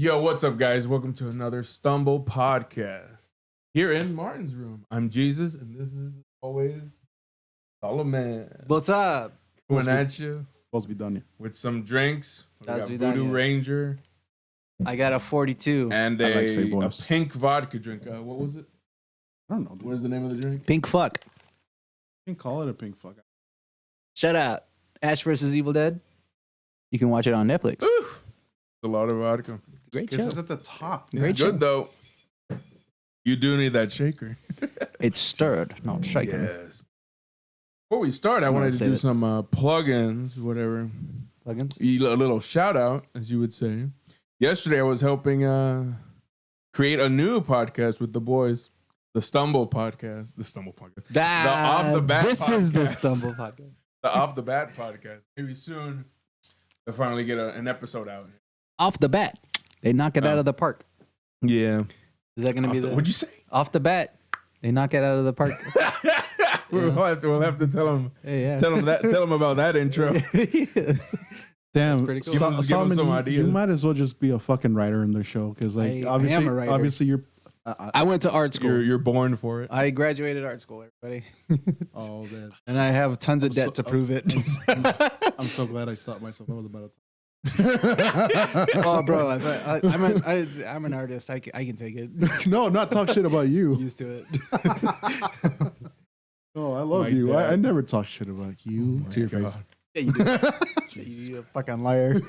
Yo, what's up, guys? Welcome to another Stumble Podcast. Here in Martin's room, I'm Jesus, and this is always Solomon. What's up? Coming at you Supposed to be done. with some drinks. We got Supposed to be done, Voodoo yeah. Ranger I got a 42. and I like a Sablos. pink vodka drink. What was it? I don't know. What is the name of the drink? Pink fuck. You can call it a pink fuck. Shout out. Ash vs. Evil Dead. You can watch it on Netflix. Ooh, a lot of vodka. Great This show. is at the top. Great It's show. good, though. You do need that shaker. It's stirred, not shaken. Yes. Before we start, I I'm wanted gonna to say do that. some plugins, whatever. Plugins? A little shout out, as you would say. Yesterday, I was helping create a new podcast with the boys, the Stumble Podcast. The Stumble Podcast. Off the Bat This is the podcast. Stumble Podcast. The Off the Bat Podcast. Maybe soon they'll finally get an episode out. Off the bat. They knock it out of the park. Yeah. Is that going to be the... What'd you say? Off the bat. They knock it out of the park. We'll have to tell them. Hey, yeah. Tell them about that intro. Yes. Damn, pretty cool. Give 'em Solomon, some you ideas. might as well just be a fucking writer in their show because, like, I am a writer. obviously, you're. I went to art school. You're born for it. I graduated art school, everybody. Oh, man. And I have tons of I'm debt so- to prove it. I'm so glad I stopped myself. That was about it. Oh, bro, I'm an artist. I can take it. No, not talk shit about you. Used to it. Oh, I love My you. dad. I never talk shit about you to your face. Yeah, you do. You a fucking liar.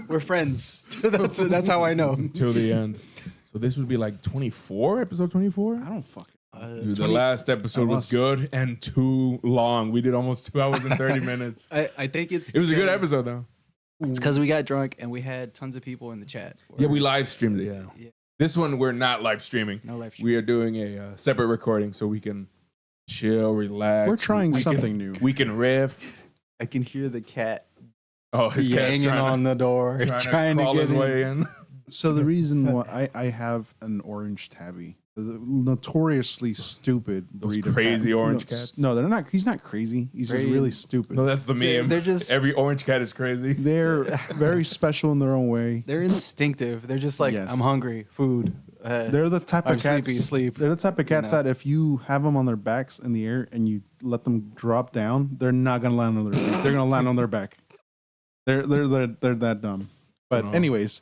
We're friends. That's how I know. Till the end. So this would be like 24, episode 24? I don't fucking. Dude, the last episode was good and too long. We did almost 2 hours and 30 minutes. I think it It was a good because- episode, though. It's because we got drunk and we had tons of people in the chat. Yeah, we live streamed it. Yeah. Yeah. This one, we're not live streaming. No live stream. We are doing a separate recording so we can chill, relax. We're trying We something can, new. We can riff. I can hear the cat Oh, his cat's hanging on the door, trying to crawl get his in. way in. So the reason why I have an orange tabby, the notoriously stupid Those breed of crazy cat. orange No, cats? No, they're not. He's not crazy. He's just Very- really stupid. No, that's the meme. They're just Every orange cat is crazy. They're very special in their own way. they're instinctive. They're just like, Yes. I'm hungry, food. They're the type I'm of cats. sleepy, sleep. They're the type of cats You know. that if you have them on their backs in the air and you let them drop down, they're not gonna land on their. They're gonna land on their back. They're that dumb. But No. anyways,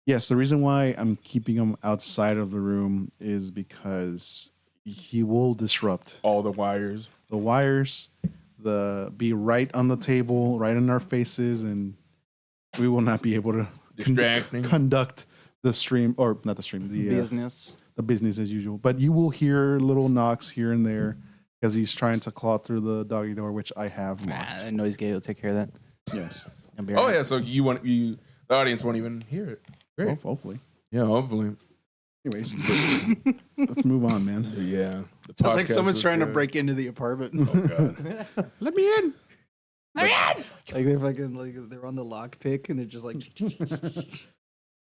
yes, the reason why I'm keeping him outside of the room is because he will disrupt All the wires. the wires, be right on the table, right in our faces, and we will not be able to Distracting. conduct the stream, or not the stream, business. the business as usual. But you will hear little knocks here and there because he's trying to claw through the doggy door, which I have locked. Nah, noise gate will take care of that. Yes, Oh, yeah. So the audience won't even hear it. Great. hopefully. Yeah, hopefully. Anyways, let's move on, man. Yeah. The Sounds like podcast someone's was trying to good. break into the apartment. Oh, God. Let me in. Like they're fucking like they're on the lock pick and they're just like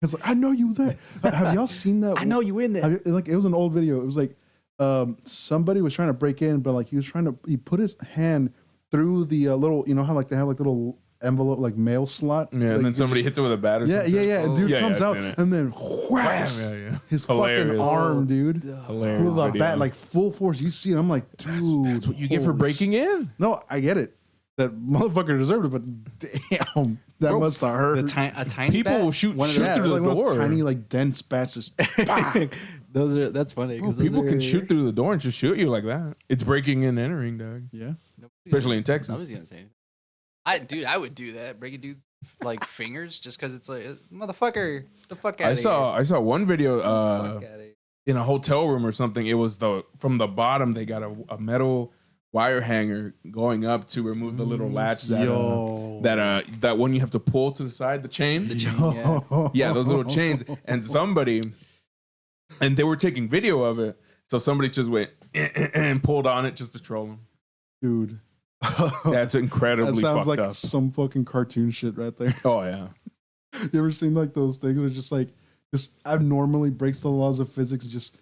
It's like, I know you there. Have y'all seen that? I know you in there. Like it was an old video. It was like somebody was trying to break in, but like he put his hand through the little, you know how like they have like little envelope like mail slot. Yeah, like, and then somebody hits it with a bat or Yeah, something. yeah, yeah. And dude Yeah, comes yeah, I've out seen it. and then whacks Wham, yeah. his Hilarious. fucking arm, dude. Hilarious. With a video. bat, like full force. You see it. I'm like, dude, That's what you get for holy breaking in. No, I get it. That motherfucker deserved it, but damn, that Bro, must have hurt. a tiny People bat? will shoot One of shoot those- Yeah, through it's the like one of door. those tiny, like dense bats. Just That's funny. Bro, 'cause people those can are- shoot through the door and just shoot you like that. It's breaking and entering, dog. yeah. Especially in Texas. I was gonna say, I would do that. Break a dude's like fingers just because it's like motherfucker. The fuck out I saw one video Fuck outta here. in a hotel room or something. It was from the bottom. They got a metal wire hanger going up to remove the little latch that one you have to pull to the side, the chain. Yeah. Yeah, those little chains. And they were taking video of it. So somebody just went and pulled on it just to troll them. Dude. That's incredibly That sounds fucked like up. some fucking cartoon shit right there. Oh, yeah. You ever seen like those things that just like abnormally breaks the laws of physics? Just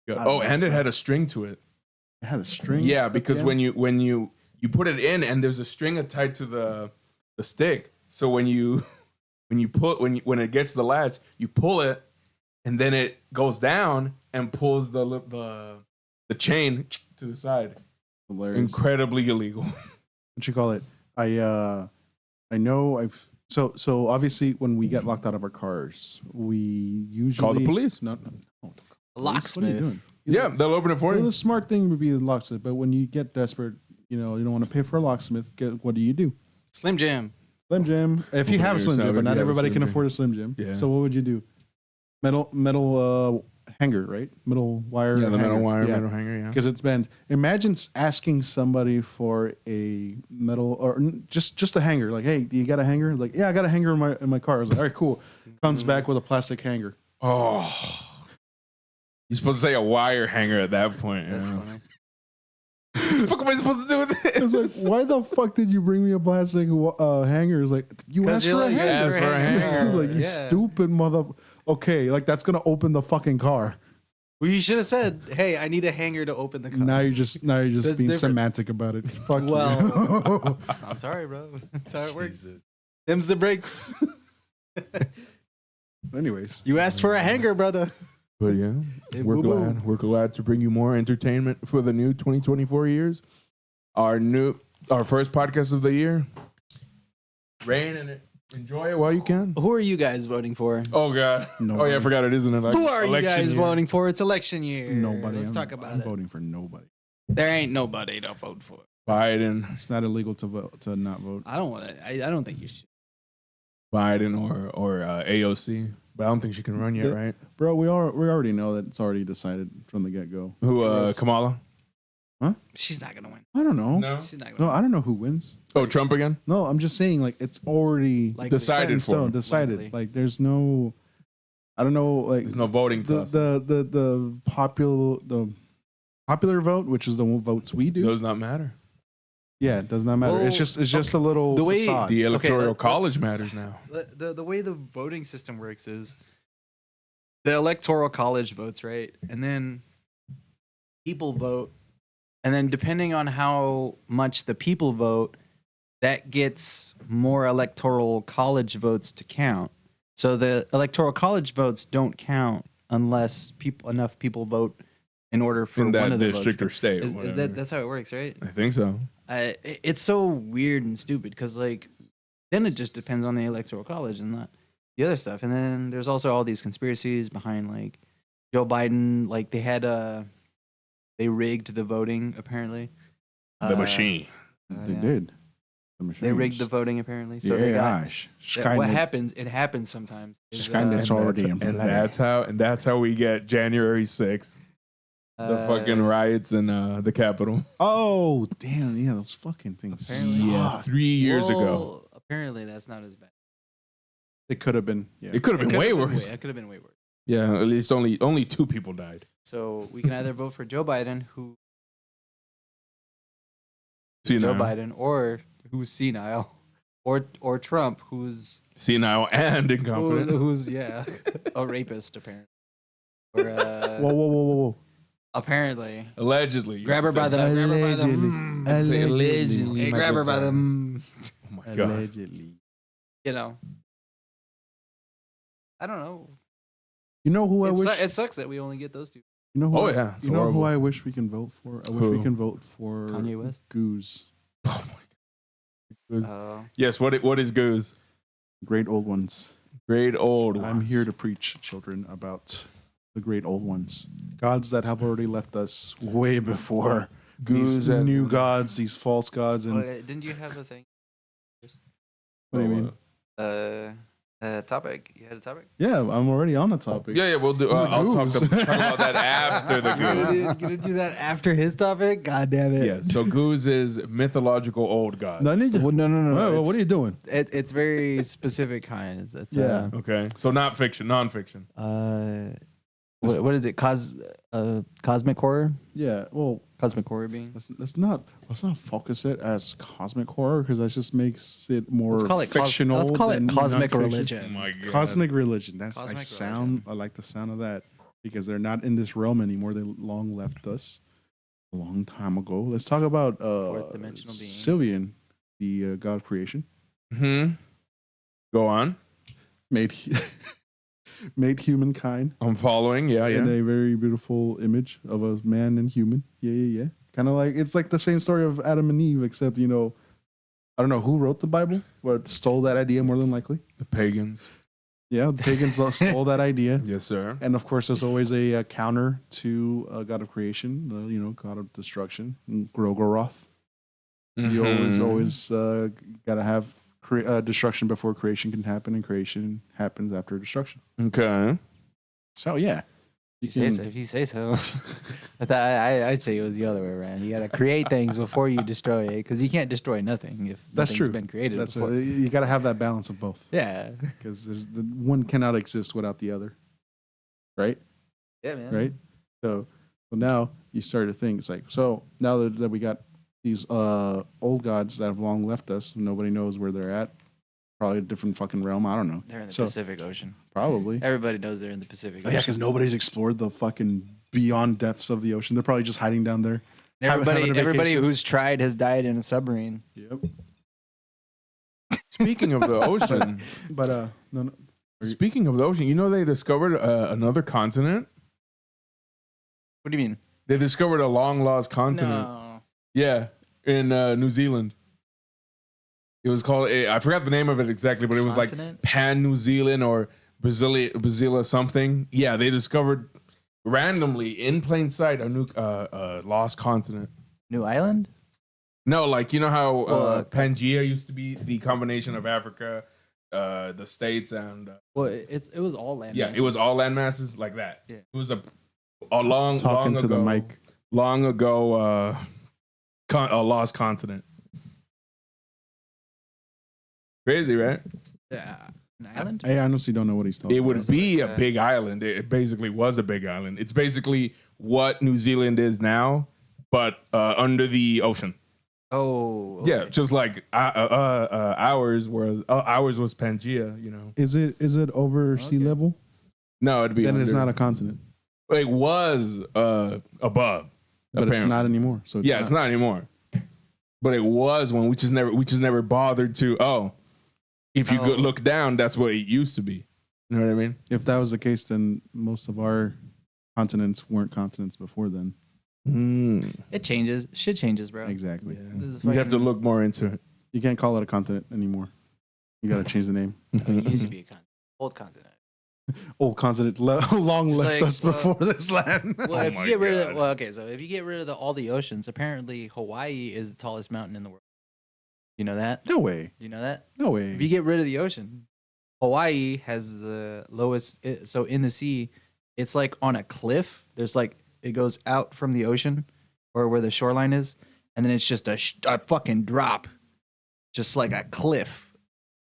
Oh, and it had a string to it. it had a string. Yeah, at the because end? when you put it in and there's a string tied to the stick. So when you when it gets the latch, you pull it, and then it goes down and pulls the chain to the side. Hilarious. Incredibly illegal. What you call it? I know so obviously when we get locked out of our cars, we usually Call the police. No. Locksmith. What are you doing? Yeah, they'll open it for Well, you. the smart thing would be the locksmith, but when you get desperate, you don't want to pay for a locksmith. What do? Slim Jim. Slim Jim. If you have a Slim Jim, but not everybody can afford a Slim Jim. Yeah. So what would you do? Metal hanger, right? Metal wire. Yeah, the hanger. metal hanger, yeah. Because it's bent. Imagine asking somebody for a metal or just a hanger. Like, hey, do you got a hanger? Like, yeah, I got a hanger in my car. I was like, all right, cool. Comes back with a plastic hanger. Oh. You're supposed to say a wire hanger at that point. That's yeah. funny. What the fuck am I supposed to do with I was this? like, why the fuck did you bring me a plastic hanger? It's like, you asked for a hanger. asked for a hanger. I was like, you Yeah. stupid mother. Okay, like that's gonna open the fucking car. Well, you should have said, "Hey, I need a hanger to open the car." Now you're just That's being different. semantic about it. Fuck Well, you. I'm sorry, bro. That's how it works. Them's the breaks. Anyways, You asked for a hanger, brother. But yeah, Hey, we're boo-boo. glad to bring you more entertainment for the new 2024 years. Our first podcast of the year. Rain in it. Enjoy it while you can. Who are you guys voting for? Oh God. Nobody. Oh yeah, I forgot it isn't an Who are you election guys year. voting for? It's election year. nobody. Let's I'm, talk about I'm it. voting for nobody. There ain't nobody to vote for. Biden, It's not illegal to not vote. I don't want to. I don't think you should. Biden or AOC, but I don't think she can run yet, The- right? Bro, we already know that it's already decided from the get go. Who? Yes. Kamala? She's not gonna win. I don't know. No. She's not No, gonna I don't know who wins. Oh, Trump again? No, I'm just saying like it's already Like Decided set in for. stone, decided. Likely. Like there's no, I don't know, like There's no voting the process. the popular vote, which is the votes we do. Does not matter. Yeah, it does not matter. Well, it's just a little the way- facade. The electoral let's- college matters now. The way the voting system works is the electoral college votes, right? And then people vote. And then depending on how much the people vote, that gets more electoral college votes to count. So the electoral college votes don't count unless enough people vote in order for In one that of the district or votes. state. Or Is whatever. that's how it works, right? I think so. It's so weird and stupid because like then it just depends on the electoral college and not the other stuff. And then there's also all these conspiracies behind like Joe Biden. Like they rigged the voting apparently. The machine. They yeah. did. The They rigged the machines. voting apparently. So Yeah, they got, what Skynet. happens? It happens sometimes. is, Skynet's already in and play. that's how we get January 6th. The fucking riots in the Capitol. Oh damn! Yeah, those fucking things. Apparently. Yeah, suck. 3 years ago. well, apparently that's not as bad. It could have been. Yeah. It could have been way worse. It could have been way worse. Yeah, at least only 2 people died. So we can either vote for Joe Biden, who Senile. Joe Biden, or who's senile, or Trump, who's Senile and incompetent. who's yeah, a rapist apparently, or Whoa! apparently Allegedly. grab her by the Say allegedly. hey, my grab her good by the sir. Oh my god. Allegedly. you know. I don't know. You know who I wish? It sucks that we only get those two. You know who? Oh, yeah, it's You know horrible. who I wish we can vote for? I wish we Who? can vote for Kanye West? Goose. Oh my god. Uh, Yes, what is Goose? Great old ones. Great old I'm ones. here to preach, children, about the great old ones. Gods that have already left us way before. Goose These and- new gods, these false gods, and didn't you have a thing? what do you mean? Topic. You had a topic. Yeah, I'm already on the topic. Yeah, we'll do. I'll talk Goose. about that after the Goose. Gonna do that after his topic? God damn it! Yeah, so Goose is mythological old god. No, I need to. Well, no. Well, what It's- are you doing? It's very specific kind. It's Yeah. Okay, so not fiction, non-fiction. What is it? Cosmic horror. Yeah, well, Cosmic horror being. let's not focus it as cosmic horror because that just makes it more Let's call it fictional. let's call it than cosmic nonfiction. religion. Oh my god. Cosmic religion. That's Cosmic I like the sound of that because they're not in this realm anymore. They long left us a long time ago. Let's talk about Fourth dimensional beings. Sylvian, the god of creation. Hmm. Go on. made made humankind I'm following. Yeah, in yeah. a very beautiful image of a man and human. Yeah. Kind of like it's like the same story of Adam and Eve, except I don't know who wrote the Bible, but stole that idea more than likely. The pagans. Yeah, the pagans stole that idea. Yes, sir. And of course, there's always a counter to God of creation, God of destruction, Gorgoroth. You always got to have destruction before creation can happen, and creation happens after destruction. Okay. So yeah, If you say so. I'd say it was the other way around. You got to create things before you destroy it, because you can't destroy nothing if that's nothing's true. been created. That's before. you got to have that balance of both. Yeah. Because the one cannot exist without the other. Right. Yeah, man. Right. So now you start to think it's like, so now that we got these old gods that have long left us, nobody knows where they're at. Probably a different fucking realm. I don't know. They're in the Pacific Ocean. Probably. Everybody knows they're in the Pacific Oh, Ocean. yeah, because nobody's explored the fucking beyond depths of the ocean. They're probably just hiding down there. Everybody Having a who's tried has died in a submarine. Yep. Speaking of the ocean, But no. speaking of the ocean, they discovered another continent. What do you mean? They discovered a long lost continent. No. Yeah, in New Zealand. It was called. I forgot the name of it exactly, but it was Continent? like Pan New Zealand or Brasilia something. Yeah, they discovered randomly in plain sight a new lost continent. New Island? No, like you know how Well, Pangea used to be the combination of Africa, the States, and Well, it was all land. yeah, it was all land masses like that. Yeah. It was a long Talking to ago, the mic. long ago, a lost continent. Crazy, right? An island? I honestly don't know what he's talking It about. would be like a that. big island. It basically was a big island. It's basically what New Zealand is now, but under the ocean. Oh. Yeah, okay. just like ours was Pangea. Is it over sea Okay. level? No, it'd be. Then it's under. not a continent. It was above, But apparently. it's not anymore. So It's not anymore. But it was when we just never bothered to. Oh, if you could look down, that's what it used to be. You know what I mean? If that was the case, then most of our continents weren't continents before then. It changes. Shit changes, bro. Exactly. This is You have to fucking- look more into it. You can't call it a continent anymore. You got to change the name. It used to be a continent. Old continent. Old continent long It's left like, us before this land. Well, if you my get rid God. of so if you get rid of all the oceans, apparently Hawaii is the tallest mountain in the world. You know that? No way. Do you know that? No If you way. get rid of the ocean, Hawaii has the lowest. So in the sea, it's like on a cliff. There's like it goes out from the ocean or where the shoreline is, and then it's just a fucking drop, just like a cliff,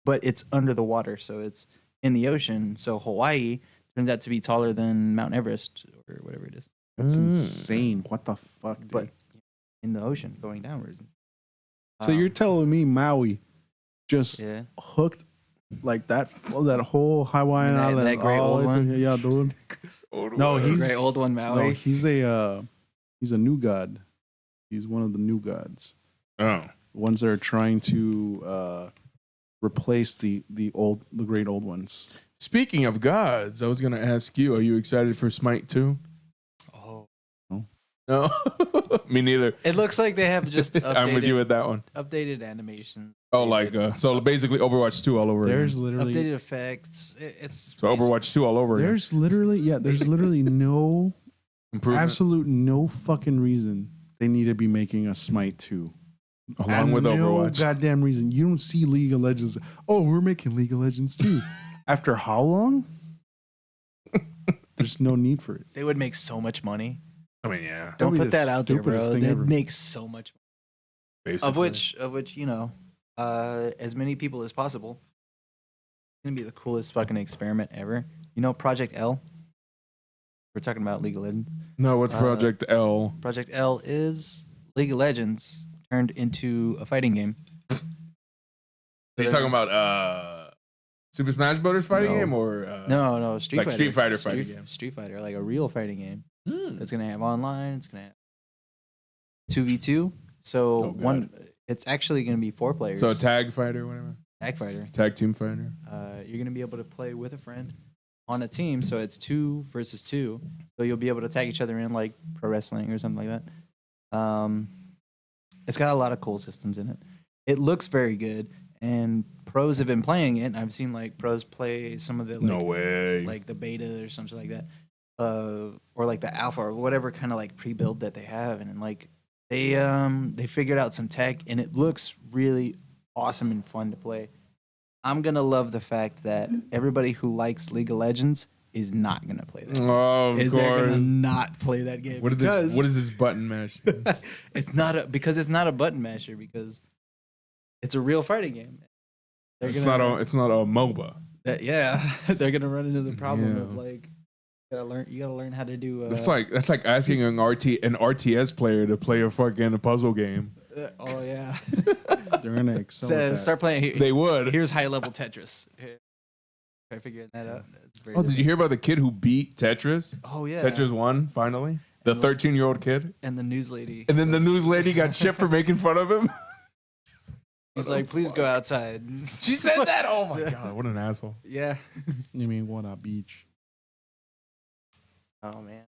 but it's under the water, so it's in the ocean. So Hawaii turns out to be taller than Mount Everest or whatever it is, That's insane. What the fuck, dude? but in the ocean going downwards. So you're telling me Maui just yeah. hooked like that whole Hawaiian And that- island? that great all old the way to- one? Yeah, dude. No, The he's great old one, no, Maui. he's a new god. He's one of the new gods. Oh, Ones that are trying to replace the great old ones. speaking of gods, I was gonna ask you: are you excited for Smite 2? Oh. No, me neither. It looks like they have just I'm with you with that one. updated animations. Oh, like so basically Overwatch 2 all over There's again. literally updated effects. It's So Overwatch 2 all over again. there's literally no Improvement absolute no fucking reason they need to be making a Smite 2. along And with no Overwatch. goddamn reason. You don't see League of Legends. Oh, we're making League of Legends too. After how long? There's no need for it. They would make so much money. I mean, yeah, Don't be put the that out there, stupidest bro. thing They'd ever. make so much money. basically. Of which as many people as possible. It's gonna be the coolest fucking experiment ever. You know, Project L. We're talking about League of Legends. No, what's Project L? Project L is League of Legends turned into a fighting game. Are you talking about Super Smash Brothers fighting No. game or No, Street like Fighter. Street Fighter fighting game? Street Fighter, like a real fighting game. Hmm. It's gonna have online. It's gonna have 2v2. So Oh, God. one. It's actually gonna be 4 players. So a tag fighter or whatever. Tag fighter. Tag team fighter. You're gonna be able to play with a friend on a team, so it's 2 versus 2. So you'll be able to tag each other in like pro wrestling or something like that. It's got a lot of cool systems in it. It looks very good, and pros have been playing it. I've seen like pros play some of the No way. like the beta or something like that, or like the alpha or whatever kind of like pre-build that they have, and like they figured out some tech, and it looks really awesome and fun to play. I'm gonna love the fact that everybody who likes League of Legends is not gonna play that. Oh, of They're course. gonna not play that game. What is this button mash? It's not a button masher because it's a real fighting game. It's not a MOBA. Yeah, they're gonna run into the problem Yeah. of like you gotta learn how to do. That's like asking an RTS player to play a fucking puzzle game. Oh yeah, They're gonna excel. at that. start playing. They would. Here's high level Tetris. Try figuring that out. It's very. Oh, did you hear about the kid who beat Tetris? Oh yeah, Tetris 1 finally. The 13-year-old kid. and the news lady. And then the news lady got shit for making fun of him. He's like, please go outside. She said that. Oh my god, what an asshole. Yeah. You mean what a beach? Oh man.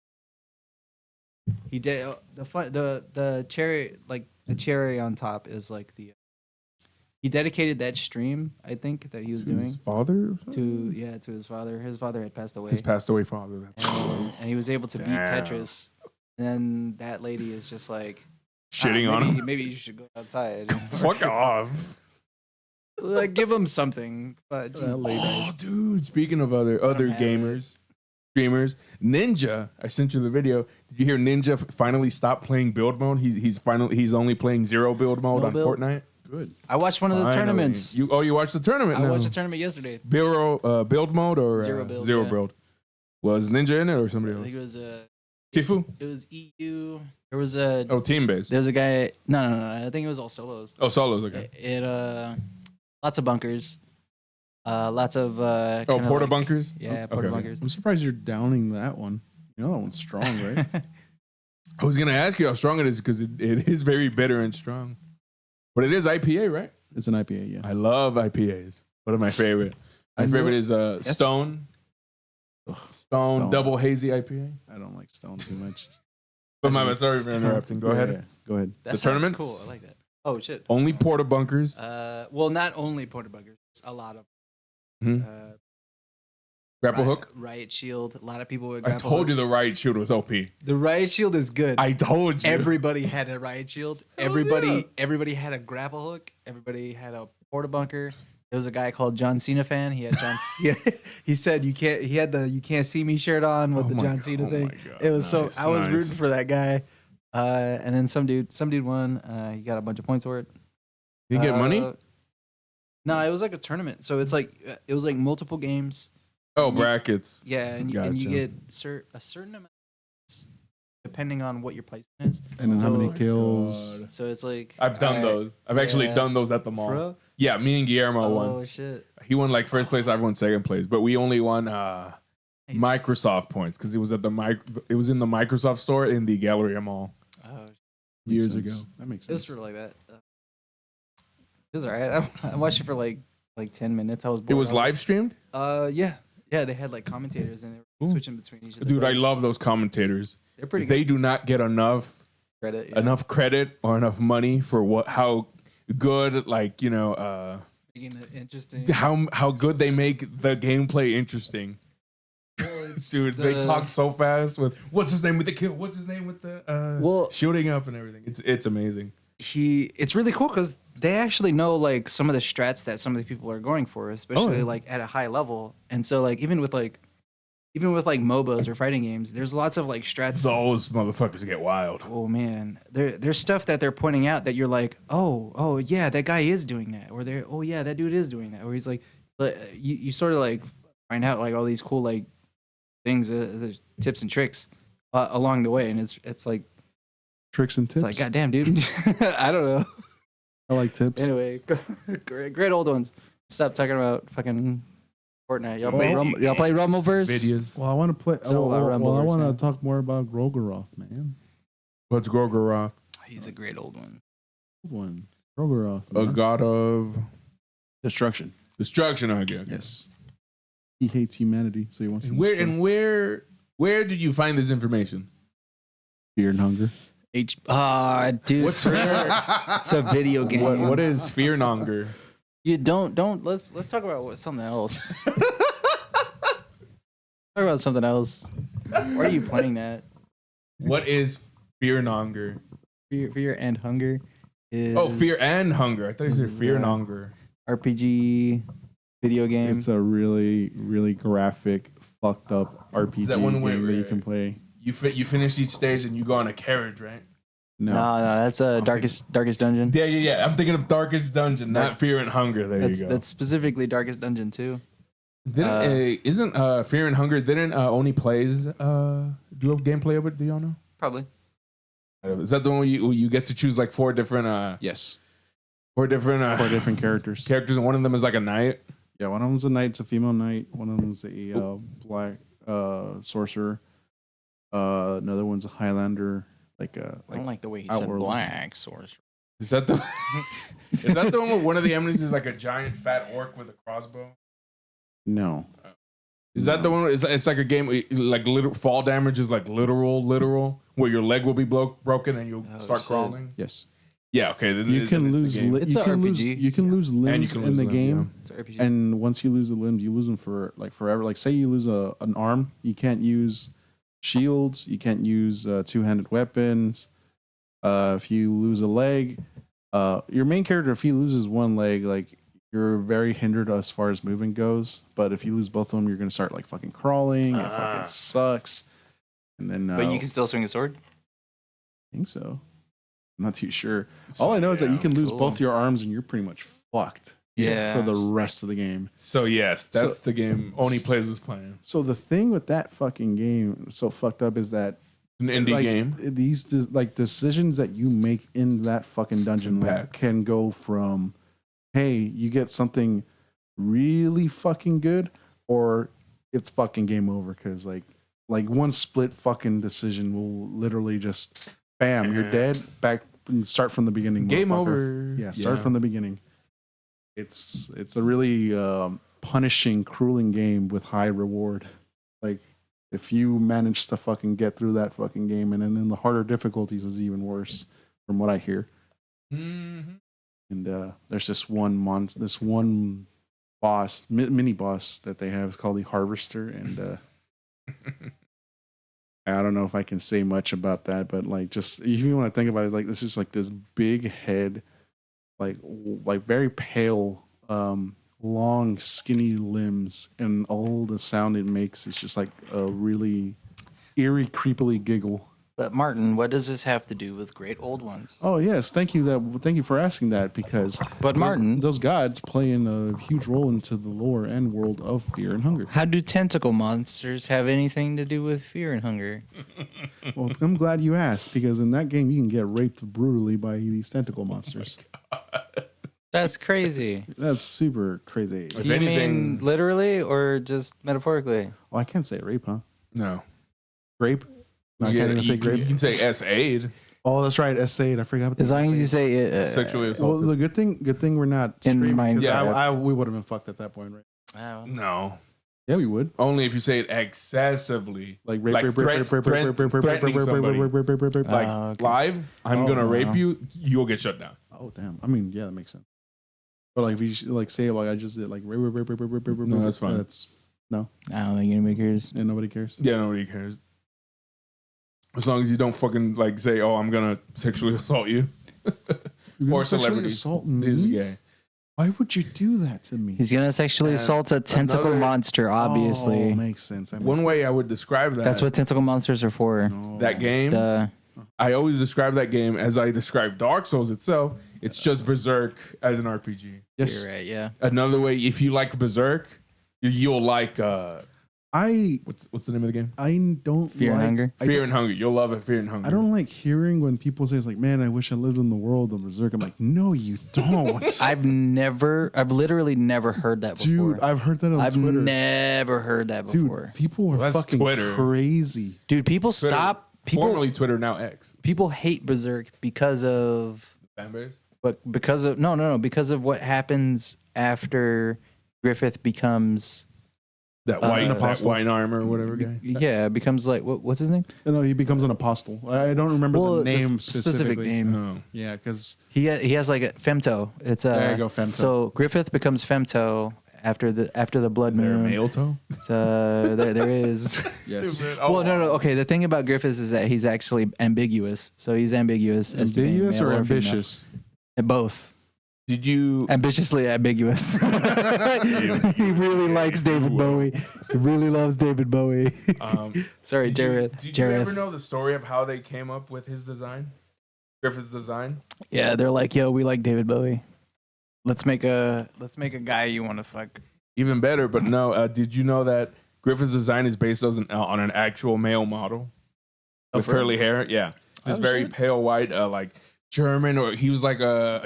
He did the cherry, like the cherry on top is like he dedicated that stream, I think, that he was doing His father? Or to his father. His father had passed away. His passed away father. and he was able to beat Damn. Tetris. And then that lady is just like Shitting on him. Maybe you should go outside. Fuck off. Like, give him something. But Oh, dude. Speaking of other have gamers, streamers, Ninja. I sent you the video. Did you hear Ninja finally stopped playing build mode? He's only playing 0 build mode No on build? Fortnite. Good. I watched one of the Finally. tournaments. You watched the tournament? I now. watched the tournament yesterday. Build mode or Zero build, Zero yeah. build. Was Ninja in it or somebody I else? think it was Tifu? It was EU. There was Team based. There's a guy. No. I think it was all solos. Oh, solos. Okay. It lots of bunkers. Lots of Porta bunkers. Yeah, Okay, porta okay. bunkers. I'm surprised you're downing that one. You know that one's strong, right? I was gonna ask you how strong it is because it is very bitter and strong, but it is IPA, right? It's an IPA, yeah. I love IPAs. One of my favorite. My favorite is Stone. Stone double hazy IPA. I don't like Stone too much. But sorry for interrupting. Go ahead. Yeah, go ahead. That The sounds tournaments? cool. I like that. Oh shit. Only porta bunkers. Well, not only porta bunkers. It's a lot of. Mhm. Grapple hook. Riot shield. A lot of people with I grapple told you hook. the riot shield was OP. The riot shield is good. I told you. Everybody had a riot shield. Hell Everybody had a grapple hook. Everybody had a porta bunker. There was a guy called John Cena fan. He had John. He said you can't. He had the "You Can't See Me" shirt on with Oh the my John God, Cena oh thing. my God. It was Nice, so. I was nice. rooting for that guy. And then some dude won. He got a bunch of points for it. You get money? No, it was like a tournament. So it's like it was like multiple games. Oh, brackets. Yeah, and you Gotcha. get a certain amount of points depending on what your placement is. And then how many my kills? God. So it's like I've done alright, those. I've actually yeah. done those at the mall. For real? Yeah, me and Guillermo won. Oh shit! He won like first place. I won second place, but we only won Nice. Microsoft points because it was at it was in the Microsoft store in the Galleria Mall. Oh, Makes Years ago. sense. That makes it was sense. sort of like that. It was alright. I watched it for like 10 minutes. I was bored. It was I live streamed. Yeah. They had like commentators and they were Ooh. switching between each of the Dude, I players. love those commentators. They're pretty They good. do not get enough Credit. Yeah. credit or enough money for how good Making it interesting. how good they make the gameplay interesting. Well, it's Dude, they the- talk so fast with what's his name with the kill, what's his name with the shooting up and everything. It's amazing. It's really cool because they actually know like some of the strats that some of the people are going for, especially yeah. like at a high level. And so like even with MOBAs or fighting games, there's lots of like strats. Those motherfuckers get wild. Oh man, there's stuff that they're pointing out that you're like, oh yeah, that guy is doing that, or oh yeah, that dude is doing that, or he's like, you sort of like find out like all these cool like things, the tips and tricks along the way, and it's like Tricks and tips. it's like goddamn dude, I don't know. I like tips. Anyway, great old ones. Stop talking about fucking Fortnite. Y'all play Oh, y'all play Rumbleverse? Videos. Well, I want to play. So about I Rumbleverse want now. to talk more about Grogoroth, man. What's Gorgoroth? He's a great old one. Good one. Grogoroth. A man. god of Destruction. Okay. Yes. He hates humanity, so he wants to Where did you find this information? Fear and Hunger. Dude, What's it's a video game. What is Fear and Hunger? You don't let's talk about something else. Talk about something else. Why are you playing that? What is Fear and Hunger? Fear and Hunger is Fear and Hunger. I thought you said Fear and Hunger. RPG video game. It's a really, really graphic, fucked up RPG that one game where that you can play. You finish each stage and you go on a carriage, right? No, that's Darkest Dungeon. Yeah. I'm thinking of Darkest Dungeon, not Fear and Hunger. There you go. That's specifically Darkest Dungeon too. Isn't Fear and Hunger didn't Oni Plays do a gameplay of it? Do y'all know? Probably. Is that the one where you get to choose like four different yes. Four different characters. And one of them is like a knight. Yeah, one of them's a knight, it's a female knight. One of them's a black sorcerer. Another one's a Highlander. I don't like the way he said black sorcerer. Is that the one where one of the enemies is like a giant fat orc with a crossbow? No. Is that the one? It's like a game where, like fall damage is like literal, where your leg will be broken and you'll start crawling. Yes. Yeah. Okay. Then you can lose. It's an RPG. You can lose limbs in the game. It's an RPG. And once you lose the limbs, you lose them for like forever. Like say you lose an arm, you can't use shields. You can't use two-handed weapons. If you lose a leg, your main character, if he loses one leg, like you're very hindered as far as movement goes. But if you lose both of them, you're gonna start like fucking crawling. It fucking sucks. And then, but you can still swing a sword. I think so. I'm not too sure. All I know is that you can lose both your arms and you're pretty much fucked. Yeah. For the rest of the game. So yes, that's the game Oni Plays was playing. So the thing with that fucking game, so fucked up, is that an indie game. These decisions that you make in that fucking dungeon can go from, hey, you get something really fucking good, or it's fucking game over because like one split fucking decision will literally just bam, you're dead. Back and start from the beginning. Game over. Yeah, start from the beginning. It's a really punishing, crueling game with high reward. Like if you manage to fucking get through that fucking game, and then in the harder difficulties is even worse, from what I hear. Mm-hmm. And there's this one boss, mini boss that they have. It's called the Harvester, and I don't know if I can say much about that, but like just if you want to think about it, like this is like this big head, like very pale, long, skinny limbs, and all the sound it makes is just like a really eerie, creepily giggle. But Martin, what does this have to do with Great Old Ones? Oh yes, thank you for asking that, because Martin, those gods play a huge role into the lore and world of Fear and Hunger. How do tentacle monsters have anything to do with Fear and Hunger? Well, I'm glad you asked, because in that game you can get raped brutally by these tentacle monsters. That's crazy. That's super crazy. Do you mean literally or just metaphorically? Oh, I can't say rape, huh? No. Grape? No, I can't even say grape. You can say S-aid. Oh, that's right. S-aid. I forgot about that. As long as you say sexually assaulted. Well, the good thing we're not In streaming, mind, 'cause we would have been fucked at that point, right? Oh. No. Yeah, we would. Only if you say it excessively. Like rape, threatening somebody. Like live, I'm gonna rape you. You'll get shut down. Oh damn. I mean, yeah, that makes sense. But like, if you like say it like I just did, like rape. No, that's fine. No. I don't think anybody cares. And nobody cares. Yeah, nobody cares. As long as you don't fucking like say, "Oh, I'm gonna sexually assault you," or celebrity assault me. Is gay. Why would you do that to me? He's gonna sexually assault a tentacle monster. Obviously, makes sense. One way I would describe that. That's what tentacle monsters are for. No. That game. I always describe that game as I describe Dark Souls itself. It's just Berserk as an RPG. Yes, you're right. Yeah. Another way, if you like Berserk, you'll like. What's the name of the game? I don't Fear and Hunger. Fear and Hunger. You'll love it. Fear and Hunger. I don't like hearing when people say it's like, man, I wish I lived in the world of Berserk. I'm like, no, you don't. I've literally never heard that before. Dude, I've heard that on Twitter. I've never heard that before. Dude, people are fucking crazy. Dude, people stop. Formerly Twitter, now X. People hate Berserk because of fan base. But because of because of what happens after Griffith becomes that white armor or whatever guy. Yeah, becomes like what's his name? No, he becomes an apostle. I don't remember the name specific specifically. name. Oh. Yeah, because he has like a femto. It's there you go, femto. So Griffith becomes femto after the blood Is there a moon. male toe? So there is. yes. Well, no. Okay, the thing about Griffith is that he's actually ambiguous. So he's ambiguous. As to being Ambiguous male or female. ambitious? Both. Did you? Ambitiously ambiguous. He really likes David Bowie. He really loves David Bowie. Sorry, Jared. Did you ever know the story of how they came up with his design? Griffith's design? Yeah, they're like, yo, we like David Bowie. Let's make a guy you want to fuck. Even better, but no. Did you know that Griffith's design is based on an actual male model with curly hair? Yeah, just very pale white, like German, or he was like a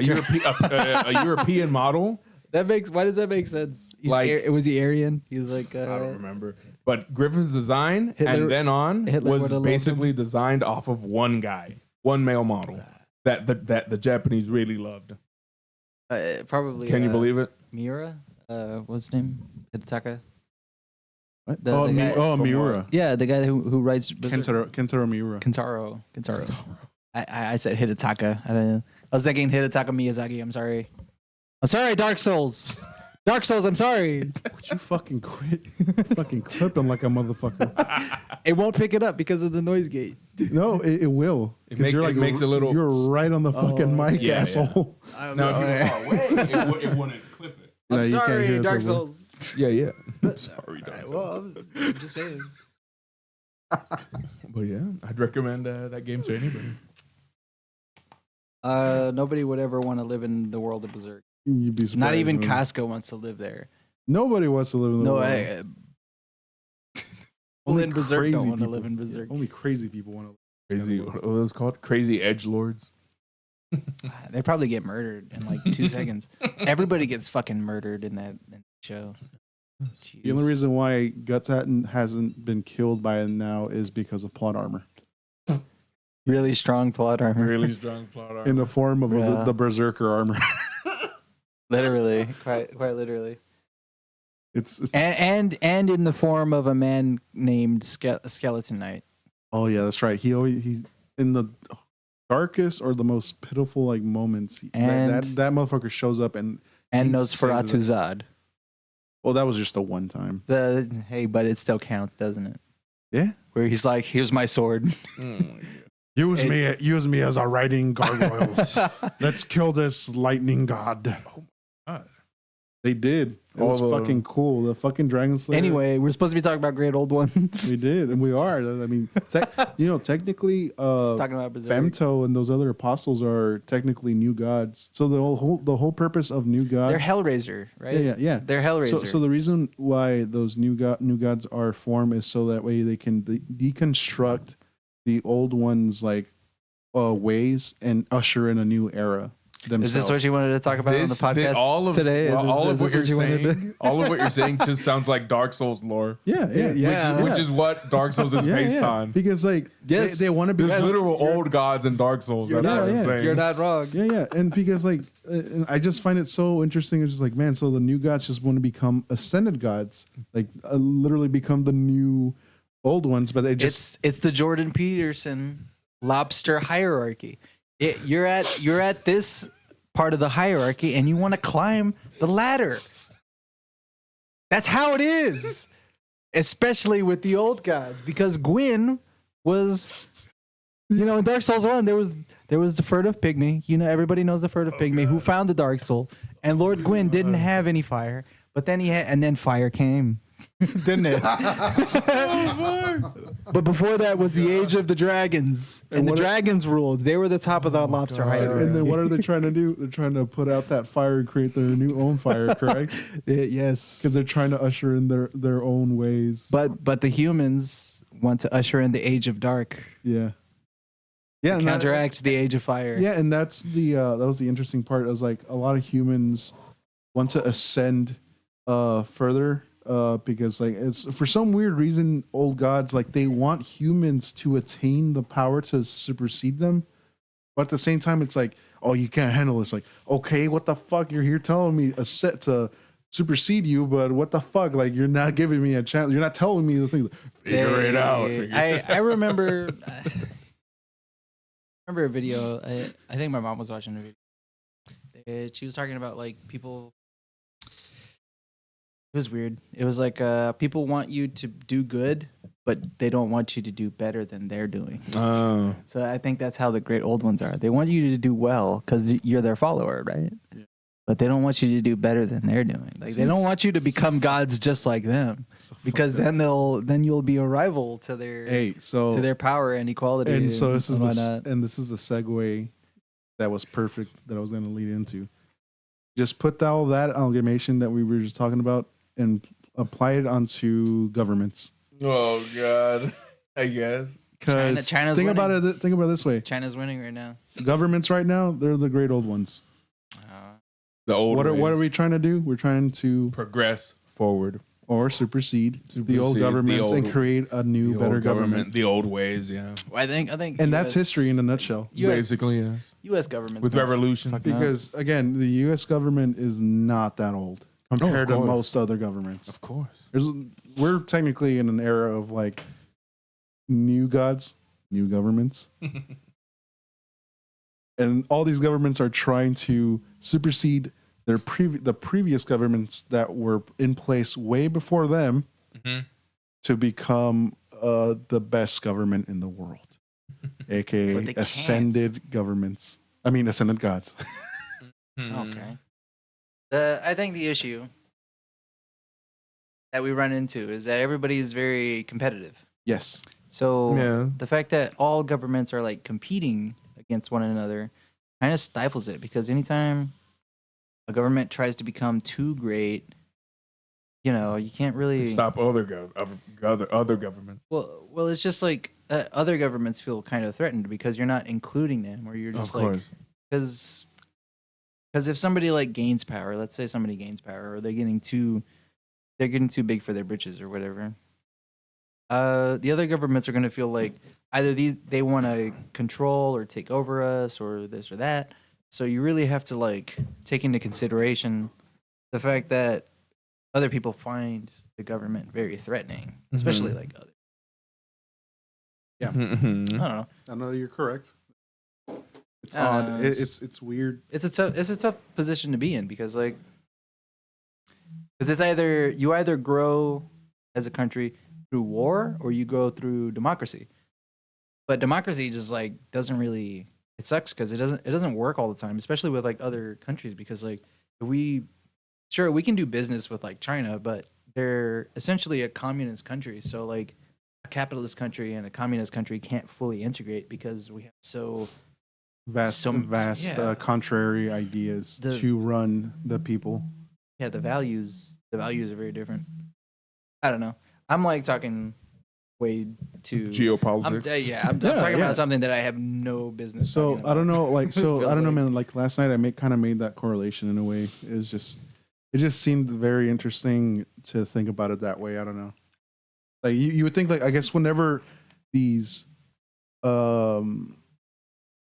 European model. Why does that make sense? Was he Aryan? He was like I don't remember. But Griffith's design and then on was basically designed off of one guy, one male model that the Japanese really loved. Probably. Can you believe it? Miura? What's his name? Hidetaka? What? The guy, Miura. Yeah, the guy who writes Kentaro Miura. Kentaro. I said Hidetaka. I was thinking Hidetaka Miyazaki. I'm sorry, Dark Souls. Dark Souls, I'm sorry. Would you fucking quit? Fucking clip him like a motherfucker. It won't pick it up because of the noise gate. No, it will. It makes a little. You're right on the fucking mic, asshole. Yeah. Now, if you were far away, it wouldn't clip it. I'm sorry, Dark Souls. Yeah. I'm sorry, Dark Souls. Well, I'm just saying. But yeah, I'd recommend that game to anybody. Nobody would ever want to live in the world of Berserk. You'd be surprised. Not even Casco wants to live there. Nobody wants to live in the world. Only in Berserk don't want to live in Berserk. Only crazy people want to live. Crazy, what are those called? Crazy edgelords. They probably get murdered in like 2 seconds. Everybody gets fucking murdered in that show. Jeez. The only reason why Guts hasn't been killed by now is because of plot armor. Really strong plot armor. Really strong plot armor. In the form of the Berserker armor. Literally. Quite literally. It's and in the form of a man named Skeleton Knight. Oh yeah, that's right. He's in the darkest or the most pitiful like moments. And that motherfucker shows up and Nosferatu Zod. Well, that was just the one time. But it still counts, doesn't it? Yeah. Where he's like, here's my sword. Oh my God. Use me as a riding gargoyles. Let's kill this lightning god. Oh my God. They did. It was fucking cool. The fucking Dragon Slayer. Anyway, we're supposed to be talking about great old ones. We did, and we are. I mean, technically, talking about Berserk. Femto and those other apostles are technically new gods. So the whole purpose of new gods. They're Hellraiser, right? Yeah. They're Hellraiser. So the reason why those new gods are formed is so that way they can deconstruct the old ones like ways and usher in a new era. Themselves. Is this what you wanted to talk about on the podcast today? All of what you're saying just sounds like Dark Souls lore. Yeah. Which is what Dark Souls is based on. Because they want to be literal old gods in Dark Souls. That's what I'm saying. You're not wrong. Yeah. And because and I just find it so interesting. It's just like, man, so the new gods just want to become ascended gods, like literally become the new old ones, but they just it's the Jordan Peterson lobster hierarchy. You're at this part of the hierarchy and you want to climb the ladder. That's how it is. Especially with the old gods, because Gwyn was, in Dark Souls 1 there was the furtive pygmy. Everybody knows the furtive pygmy who found the Dark Soul, and Lord Gwyn didn't have any fire, but then and then fire came. Didn't it? But before that was the age of the dragons, and the dragons ruled. They were the top of the lobster hierarchy. And then what are they trying to do? They're trying to put out that fire and create their new own fire, correct? Yes, because they're trying to usher in their own ways. But the humans want to usher in the age of dark. Yeah. Counteract the age of fire. Yeah, and that's that was the interesting part. It was like a lot of humans want to ascend further. Because it's for some weird reason, old gods they want humans to attain the power to supersede them, but at the same time, it's like, oh, you can't handle this. Like, okay, what the fuck? You're here telling me a set to supersede you, but what the fuck? Like, you're not giving me a chance. You're not telling me the thing. Figure it out. I remember. I remember a video. I think my mom was watching a video. She was talking about like people. It was weird. It was like people want you to do good, but they don't want you to do better than they're doing. Oh. So I think that's how the great old ones are. They want you to do well because you're their follower, right? Yeah. But they don't want you to do better than they're doing. Like they don't want you to become gods just like them, because then you'll be a rival to their power and equality. And so this is the segue that was perfect that I was going to lead into. Just put all that amalgamation that we were just talking about and apply it onto governments. Oh God, I guess. China's think winning. about it. Think about it this way: China's winning right now. Governments right now, they're the great old ones. The old. What are we trying to do? We're trying to progress forward or supersede the old governments and create a new, better government. The old ways, yeah. Well, I think, and that's history in a nutshell. Basically, yes. U.S. government with revolutions, because again, the U.S. government is not that old compared to most other governments. Of course, we're technically in an era of like new gods, new governments. And all these governments are trying to supersede the previous governments that were in place way before them to become the best government in the world, aka ascended governments. I mean, ascended gods. Okay. I think the issue that we run into is that everybody is very competitive. Yes. So the fact that all governments are like competing against one another kind of stifles it, because anytime a government tries to become too great, you can't really stop other governments. Well, it's just like other governments feel kind of threatened because you're not including them, or you're just like, because if somebody like gains power, let's say somebody gains power, or they're getting too big for their britches or whatever. The other governments are going to feel like either they want to control or take over us or this or that. So you really have to like take into consideration the fact that other people find the government very threatening, especially like other. Yeah, I don't know. I know you're correct. It's odd. It's weird. It's a tough position to be in, because it's you either grow as a country through war or you go through democracy. But democracy just like doesn't really, it sucks because it doesn't work all the time, especially with like other countries, because like we can do business with like China, but they're essentially a communist country. So like a capitalist country and a communist country can't fully integrate because we have so vast contrary ideas to run the people. Yeah, the values are very different. I don't know. I'm like talking way too geopolitics. I'm talking about something that I have no business. So I don't know, I don't know, man. Like last night, I kind of made that correlation in a way. It just seemed very interesting to think about it that way. I don't know. Like you would think, like, I guess whenever these, can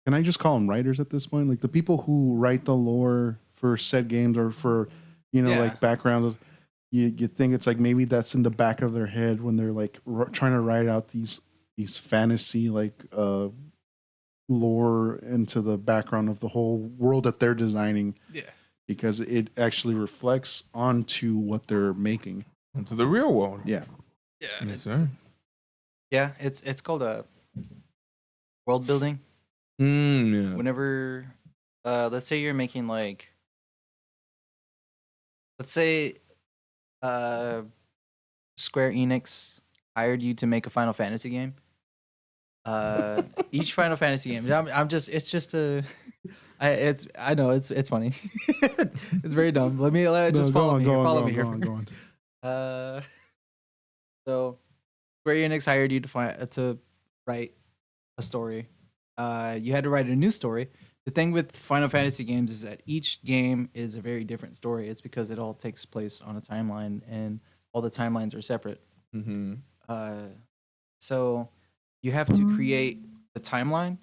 I just call them writers at this point? Like the people who write the lore for said games or for, like backgrounds. You think it's like maybe that's in the back of their head when they're like trying to write out these fantasy like lore into the background of the whole world that they're designing. Yeah, because it actually reflects onto what they're making, into the real world. Yeah. Yeah. Yes, sir. Yeah, it's called a world building. Yeah. Whenever, let's say you're making like, let's say. Square Enix hired you to make a Final Fantasy game. Each Final Fantasy game, I know it's funny. It's very dumb. Just follow me here. Follow me here. Go on. So Square Enix hired you to write a story. You had to write a new story. The thing with Final Fantasy games is that each game is a very different story. It's because it all takes place on a timeline, and all the timelines are separate. Mm-hmm. So you have to create the timeline,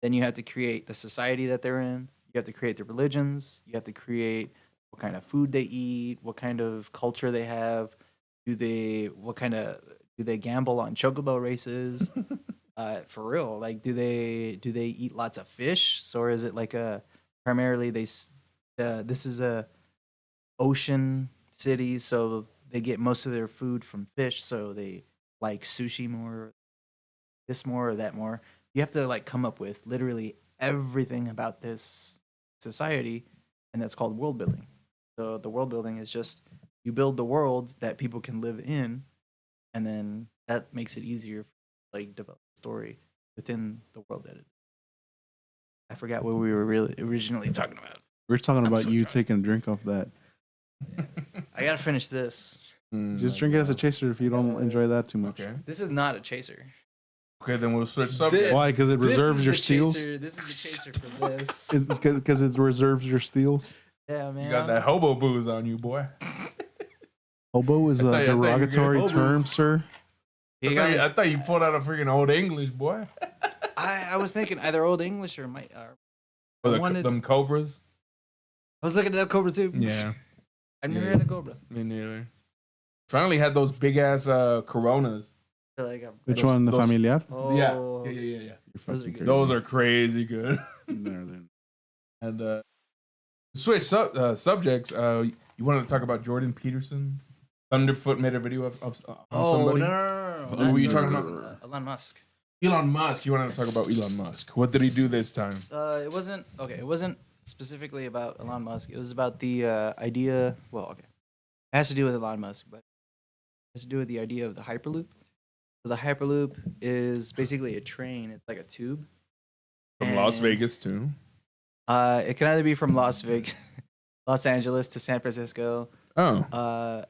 then you have to create the society that they're in. You have to create the religions. You have to create what kind of food they eat, what kind of culture they have. Do they gamble on chocobo races? For real, like do they eat lots of fish, or is it like a primarily this is a ocean city, so they get most of their food from fish, so they like sushi more, this more or that more. You have to like come up with literally everything about this society, and that's called world building. So the world building is just you build the world that people can live in, and then that makes it easier to like develop a story within the world that it. I forgot what we were really originally talking about. We're talking about so you drunk. taking a drink off that. I gotta finish this. Just drink it as a chaser if you don't enjoy that too much. Okay. This is not a chaser. Okay, then we'll switch subjects. Why? Because it reserves your steals. This is the chaser for this. It's because it reserves your steals. Yeah, man. You got that hobo booze on you, boy. Hobo is I thought a you were derogatory getting term, hobos. sir. I thought you pulled out a freaking old English, boy. I was thinking either old English or my. Or wanted- them cobras. I was looking at that Cobra too. Yeah. I never Yeah. had a Cobra. Me neither. Finally had those big ass Coronas. Which one? The those- Familiar? Oh, Yeah. You're Those are fucking good. crazy. Those are crazy good. There, then. And switch subjects. You wanted to talk about Jordan Peterson? Thunderfoot made a video of on somebody. No. Who were you talking about? Elon Musk. Elon Musk. You wanted to talk about Elon Musk. What did he do this time? It wasn't okay. It wasn't specifically about Elon Musk. It was about the idea. Well, okay, it has to do with Elon Musk, but it has to do with the idea of the Hyperloop. So the Hyperloop is basically a train. It's like a tube. From Las And, Vegas too. It can either be from Las Vegas, Los Angeles to San Francisco. Oh.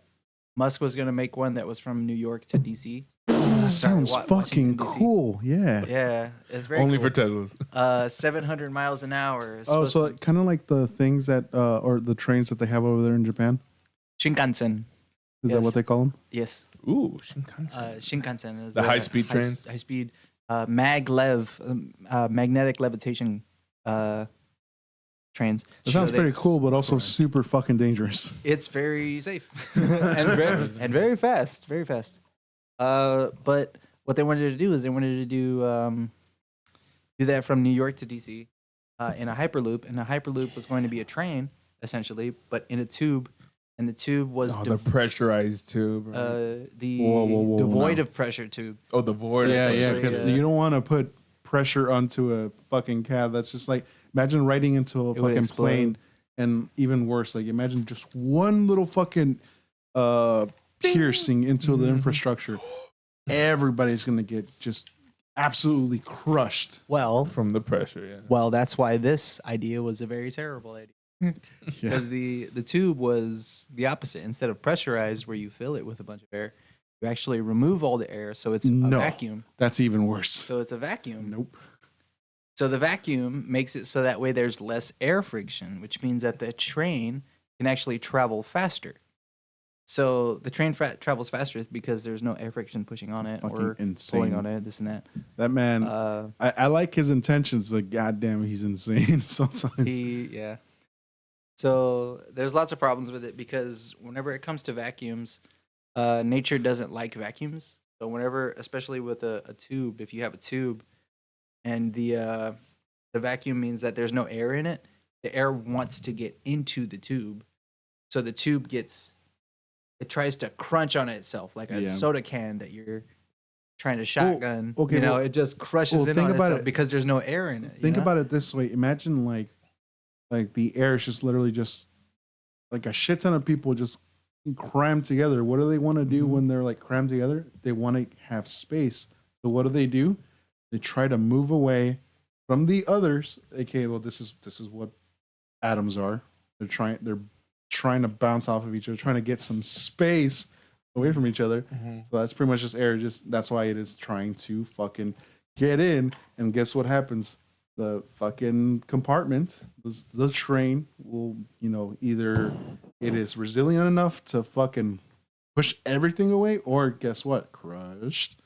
Musk was gonna make one that was from New York to DC. That sounds Washington, fucking DC. cool. Yeah. Yeah, it's very Only cool. for Teslas. 700 miles an hour. Is Oh, supposed so to- kind of like the things that, or the trains that they have over there in Japan. Shinkansen. Is that Yes. what they call them? Yes. Ooh, Shinkansen. Shinkansen is The high-speed trains? High speed magnetic levitation trains. It sounds So they- pretty cool, but also super fucking dangerous. It's very safe and very fast, very fast. But what they wanted to do is they wanted to do that from New York to DC in a hyperloop, and a hyperloop was going to be a train essentially, but in a tube, and the tube was The pressurized tube. Right? the Whoa, devoid no. of pressure tube. Oh, the void. So Yeah, it's yeah, actually, because uh, you don't want to put pressure onto a fucking cab. That's just like, imagine riding into a It would fucking explode. plane, and even worse, like imagine just one little fucking piercing into the infrastructure. Everybody's gonna get just absolutely crushed. Well, From the pressure, yeah. well, that's why this idea was a very terrible idea. Because the tube was the opposite. Instead of pressurized, where you fill it with a bunch of air, you actually remove all the air, so it's a No. vacuum. That's even worse. So it's a vacuum. Nope. So the vacuum makes it so that way there's less air friction, which means that the train can actually travel faster. So the train travels faster because there's no air friction pushing on it Fucking or insane. pulling on it, this and that. That man, Uh, I like his intentions, but goddamn, he's insane sometimes. yeah. So there's lots of problems with it because whenever it comes to vacuums, nature doesn't like vacuums. So whenever, especially with a tube, if you have a tube and the vacuum means that there's no air in it, the air wants to get into the tube. So the tube it tries to crunch on itself like a Yeah. soda can that you're trying to shotgun. okay, you know, well- it just crushes well, in think on about itself it. because there's no air in it. Think about it this way. Imagine like the air is just literally just like a shit ton of people just crammed together. What do they want to do when they're like crammed together? They want to have space. So what do? They try to move away from the others. Okay, well this is what atoms are. They're trying to bounce off of each other, trying to get some space away from each other. So that's pretty much just air. Just that's why it is trying to fucking get in. And guess what happens? The fucking compartment, the train will, either it is resilient enough to fucking push everything away, or guess what? Crush.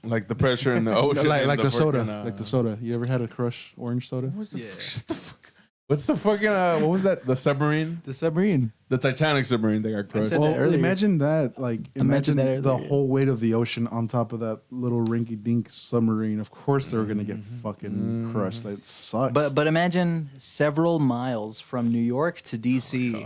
Like the pressure in the ocean. like the soda. freaking, Like the soda. You ever had a Crush orange soda? Shut the fuck. What's the fucking what was that? The submarine? The submarine. The Titanic submarine they got crushed. said Well, that earlier. imagine that. Like, imagine that the earlier. whole weight of the ocean on top of that little rinky-dink submarine. Of course, they were gonna get fucking crushed. Like, it sucks. But imagine several miles from New York to DC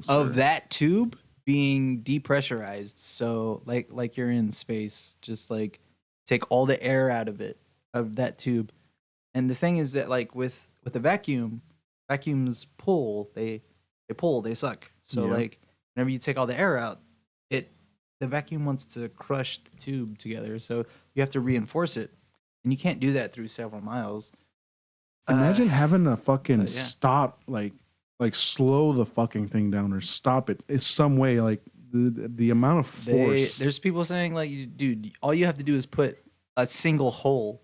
of that tube being depressurized. So like you're in space, just like take all the air out of it, of that tube. And the thing is that like with the vacuums pull, they suck. So Yeah. like whenever you take all the air out, the vacuum wants to crush the tube together. So you have to reinforce it. And you can't do that through several miles. imagine having a fucking yeah. stop, like slow the fucking thing down or stop it. It's some way, like the amount of force. There's people saying like, dude, all you have to do is put a single hole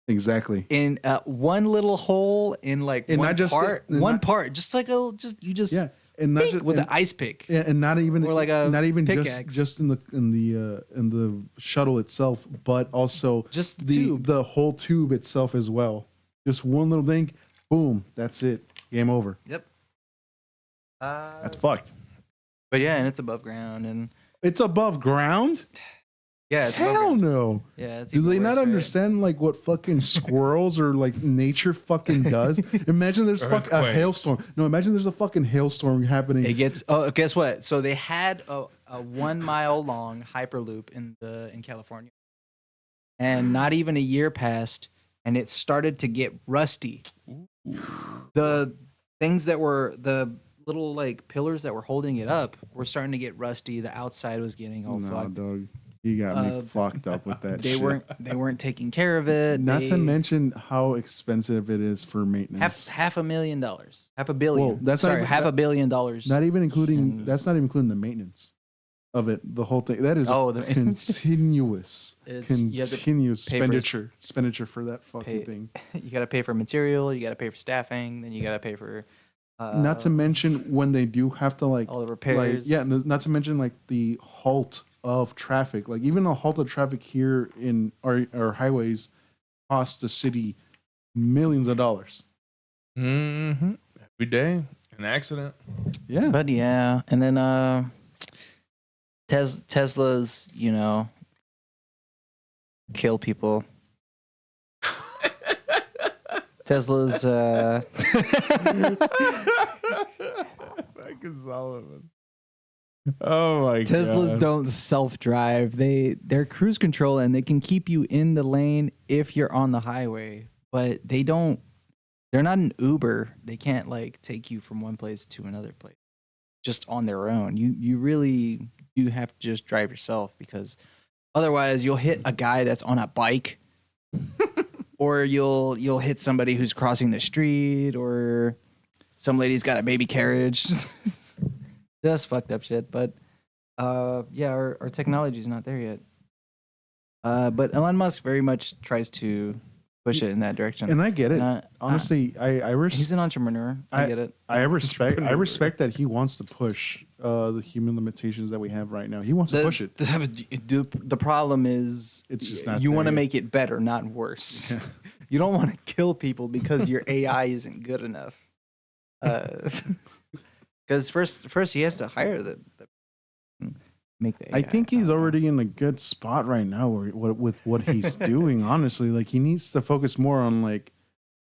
Exactly. in one little hole in like And one not just part, the- and one not- part, just like Yeah, and not just with and, an ice pick. yeah, and not even Or like a not even pickaxe. just in the shuttle itself, but also Just the tube. the whole tube itself as well. Just one little thing, boom, that's it. Game over. Yep. That's fucked. But yeah, and it's above ground, and It's above ground? yeah, it's above Hell ground. no. Yeah, it's Do even they not worse, right? understand like what fucking squirrels or like nature fucking does? Imagine there's a Earthquakes. hailstorm. No, imagine there's a fucking hailstorm happening. It gets. Oh, guess what? So they had a 1 mile long hyperloop in California, and not even a year passed, and it started to get rusty. The things that were the little like pillars that were holding it up were starting to get rusty. The outside was getting all No, fucked. dog. You got me fucked up with that They shit. they weren't taking care of it. Not to They- mention how expensive it is for maintenance. half $500,000, half a billion. Whoa, that's not sorry, even- half that- $1 billion dollars. Not even including And- that's not even including the maintenance of it. The whole thing. That is Oh, the continuous you have to continuous pay for it. expenditure for that fucking Pay- thing. You got to pay for material. You got to pay for staffing. Then you got to pay for Not to mention when they do have to like all the like repairs. yeah, not to mention like the halt of traffic. Like even a halt of traffic here in our highways costs the city millions of dollars. Mm-hmm. Every day, an accident. Yeah. But yeah, and then Tesla's, kill people. Tesla's Fucking Solomon. Oh my Teslas god. don't self-drive. They're cruise control and they can keep you in the lane if you're on the highway, but they're not an Uber. They can't like take you from one place to another place just on their own. You really do have to just drive yourself, because otherwise you'll hit a guy that's on a bike or you'll hit somebody who's crossing the street, or some lady's got a baby carriage. Just fucked up shit. But yeah, our technology is not there yet. But Elon Musk very much tries to push it in that direction. And I get it. And Honestly, he's an entrepreneur. I get it. I respect that he wants to push the human limitations that we have right now. He wants to push it. The problem is It's just not you there want to yet. make it better, not worse. You don't want to kill people because your AI isn't good enough. Because first he has to hire the make the AI. I think he's already in a good spot right now with what he's doing. Honestly, like he needs to focus more on like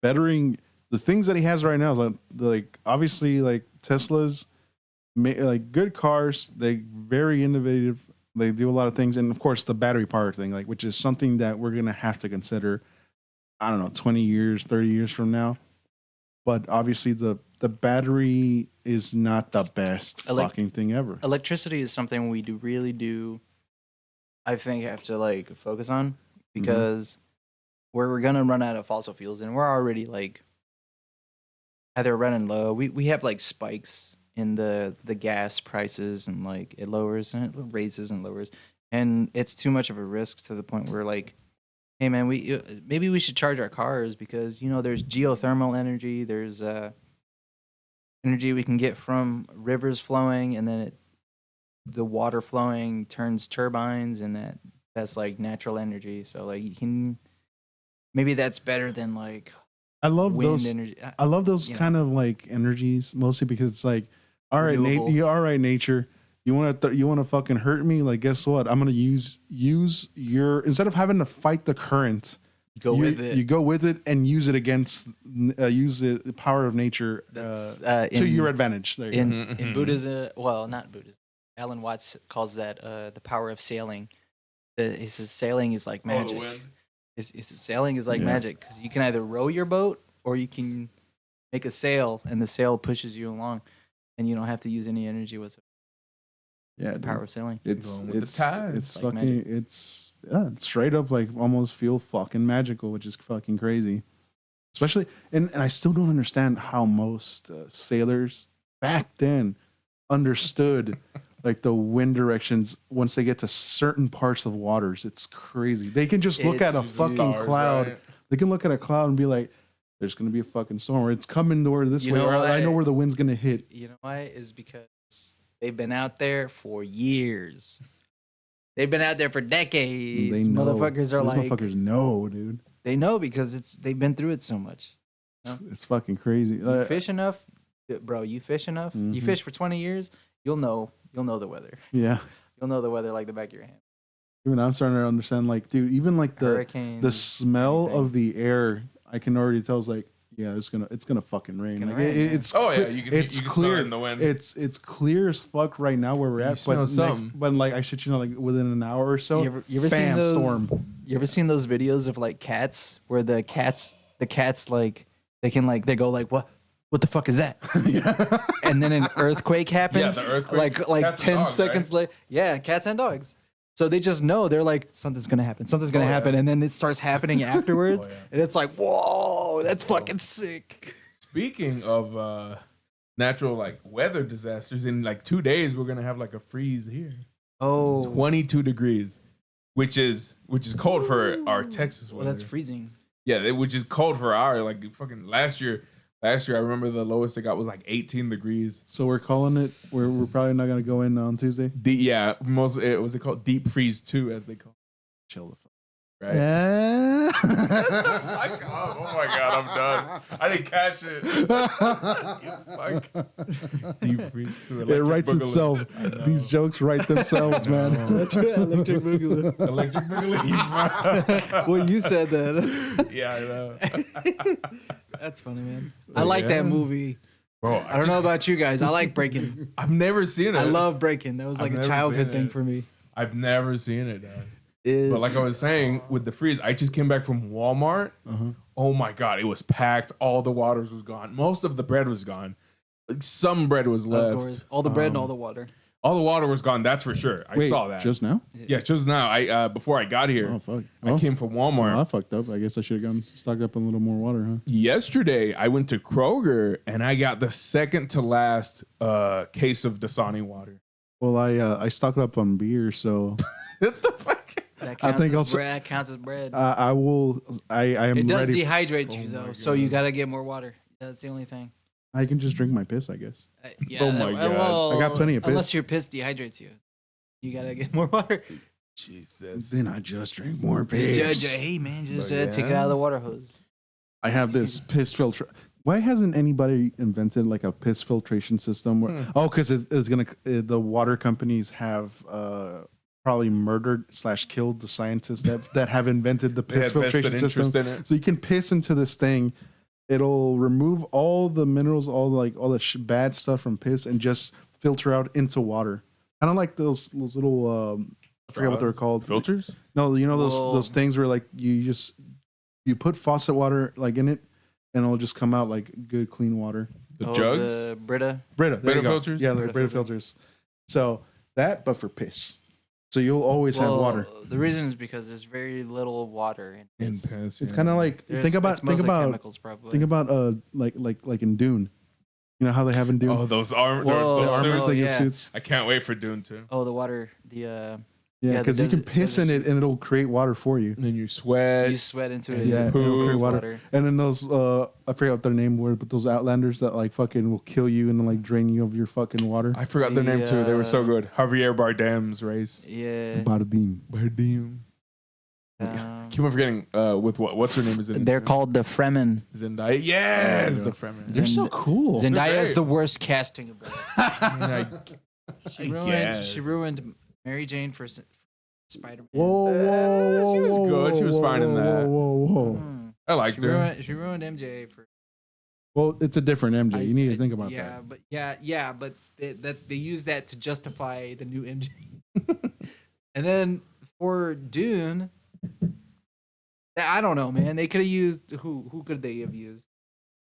bettering the things that he has right now. Is like obviously like Tesla's like good cars. They very innovative. They do a lot of things, and of course the battery power thing, like which is something that we're gonna have to consider. I don't know, 20 years, 30 years from now. But obviously the battery is not the best fucking thing ever. Electricity is something we really do. I think have to like focus on, because we're gonna run out of fossil fuels, and we're already like either running low. We have like spikes in the gas prices, and like it lowers and it raises and lowers, and it's too much of a risk to the point where like, hey man, maybe we should charge our cars, because there's geothermal energy, there's energy we can get from rivers flowing, and then the water flowing turns turbines, and that that's like natural energy. So like you can maybe that's better than like I love wind those. energy. I love those You know. kind of like energies, mostly because it's like, all right, Renewable. all right, nature. You want to fucking hurt me? Like, guess what? I'm gonna use your instead of having to fight the current. You go with it and use it against use the power of nature to your advantage. There you go. In Buddhism, well, not Buddhism. Alan Watts calls that the power of sailing. He says sailing is like magic. Sailing is like magic because you can either row your boat or you can make a sail, and the sail pushes you along, and you don't have to use any energy whatsoever. Yeah, The power of sailing. It's It's like fucking magic. it's straight up like almost feel fucking magical, which is fucking crazy. Especially and I still don't understand how most sailors back then understood like the wind directions once they get to certain parts of waters. It's crazy. They can just look at a fucking cloud. Right? They can look at a cloud and be like, there's gonna be a fucking storm, or it's coming toward this way, or I know where the wind's gonna hit. You know why? Is because they've been out there for years. They've been out there for decades. They know. Motherfuckers are like motherfuckers know, dude. They know because they've been through it so much. You know? It's fucking crazy. You fish enough, bro. You fish enough. Mm-hmm. You fish for 20 years. You'll know the weather. Yeah. You'll know the weather like the back of your hand. Even I'm starting to understand, like, dude, even like the smell of the air, I can already tell. It's like, yeah, it's gonna fucking rain. It's clear in the wind. It's clear as fuck right now where we're at. But like I should like within an hour or so. You ever seen those? Storm. You ever seen those videos of like cats where the cats like they go like what the fuck is that? Yeah. And then an earthquake happens. Yeah, the earthquake. Like 10 seconds later. Yeah, cats and dogs. So they just know, they're like, something's gonna happen. Something's gonna happen, and then it starts happening afterwards, and it's like, whoa, that's fucking sick. Speaking of natural like weather disasters, in like 2 days we're gonna have like a freeze here. 22 degrees, which is cold for our Texas weather. Well, that's freezing. Yeah, which is cold for our like fucking last year. Last year, I remember the lowest it got was like 18 degrees. So we're calling it. We're probably not gonna go in on Tuesday. Was it called Deep Freeze 2, as they call it. Chill the fuck. Right? Yeah. Oh my god, I'm done. I didn't catch it. Deep Freeze 2. It writes itself. These jokes write themselves, man. That's right. Electric Boogaloo. Electric Boogaloo. Well, you said that. Yeah, I know. That's funny, man. I like that movie. Bro, I don't know about you guys. I like Breaking. I've never seen it. I love Breaking. That was like a childhood thing for me. I've never seen it, dog. But like I was saying, with the freeze, I just came back from Walmart. Uh-huh. Oh my god, it was packed. All the waters was gone. Most of the bread was gone. Like some bread was left. Of course. All the bread and all the water. All the water was gone. That's for sure. I saw that just now. Yeah, just now. I before I got here. Oh fuck! I came from Walmart. I fucked up. I guess I should have gone stocked up on a little more water, huh? Yesterday, I went to Kroger and I got the second to last case of Dasani water. Well, I stocked up on beer, so. What the fuck? I think also bread counts as bread. I will. I am. It does ready dehydrate you though, so you gotta get more water. That's the only thing. I can just drink my piss, I guess. Yeah. Oh my god! Well, I got plenty of piss. Unless your piss dehydrates you, you gotta get more water. Jesus. Then I just drink more piss. Hey man, just take it out of the water hose. I have this piss filter. Why hasn't anybody invented like a piss filtration system? Where, because it's gonna. The water companies have probably murdered / killed the scientists that have invented the piss filtration system. So you can piss into this thing. It'll remove all the minerals, all the bad stuff from piss, and just filter out into water. I don't like those little I forget what they're called. Filters? No, you know those things where like you put faucet water like in it, and it'll just come out like good clean water. The jugs, the Brita filters. Yeah, the Brita filters. So that, but for piss. So you'll always have water. The reason is because there's very little water in piss. It's kind of like think about chemicals, probably. Think about like in Dune. You know how they have in Dune? Oh, those armor suits. Suits. I can't wait for Dune 2. Oh, the water, the Yeah, because you can piss in it and it'll create water for you. And then you sweat. You sweat into it. Yeah, and it'll it create water. water. And then those, I forgot what their name were, but those Outlanders that like fucking will kill you and then like drain you of your fucking water. I forgot their name too. They were so good. Javier Bardem's race. Yeah. Bardem. Keep on forgetting with what's her name is in it. They're called the Fremen. Zendaya. Yes, the Fremen. They're so cool. Zendaya is the worst casting of I She ruined Mary Jane for Spider-Man. Whoa, she was good. She was fine in that. Whoa. I liked her. She ruined MJ for. Well, it's a different MJ. You need to think about that. But they use that to justify the new MJ. And then for Dune, I don't know, man. They could have used who could they have used?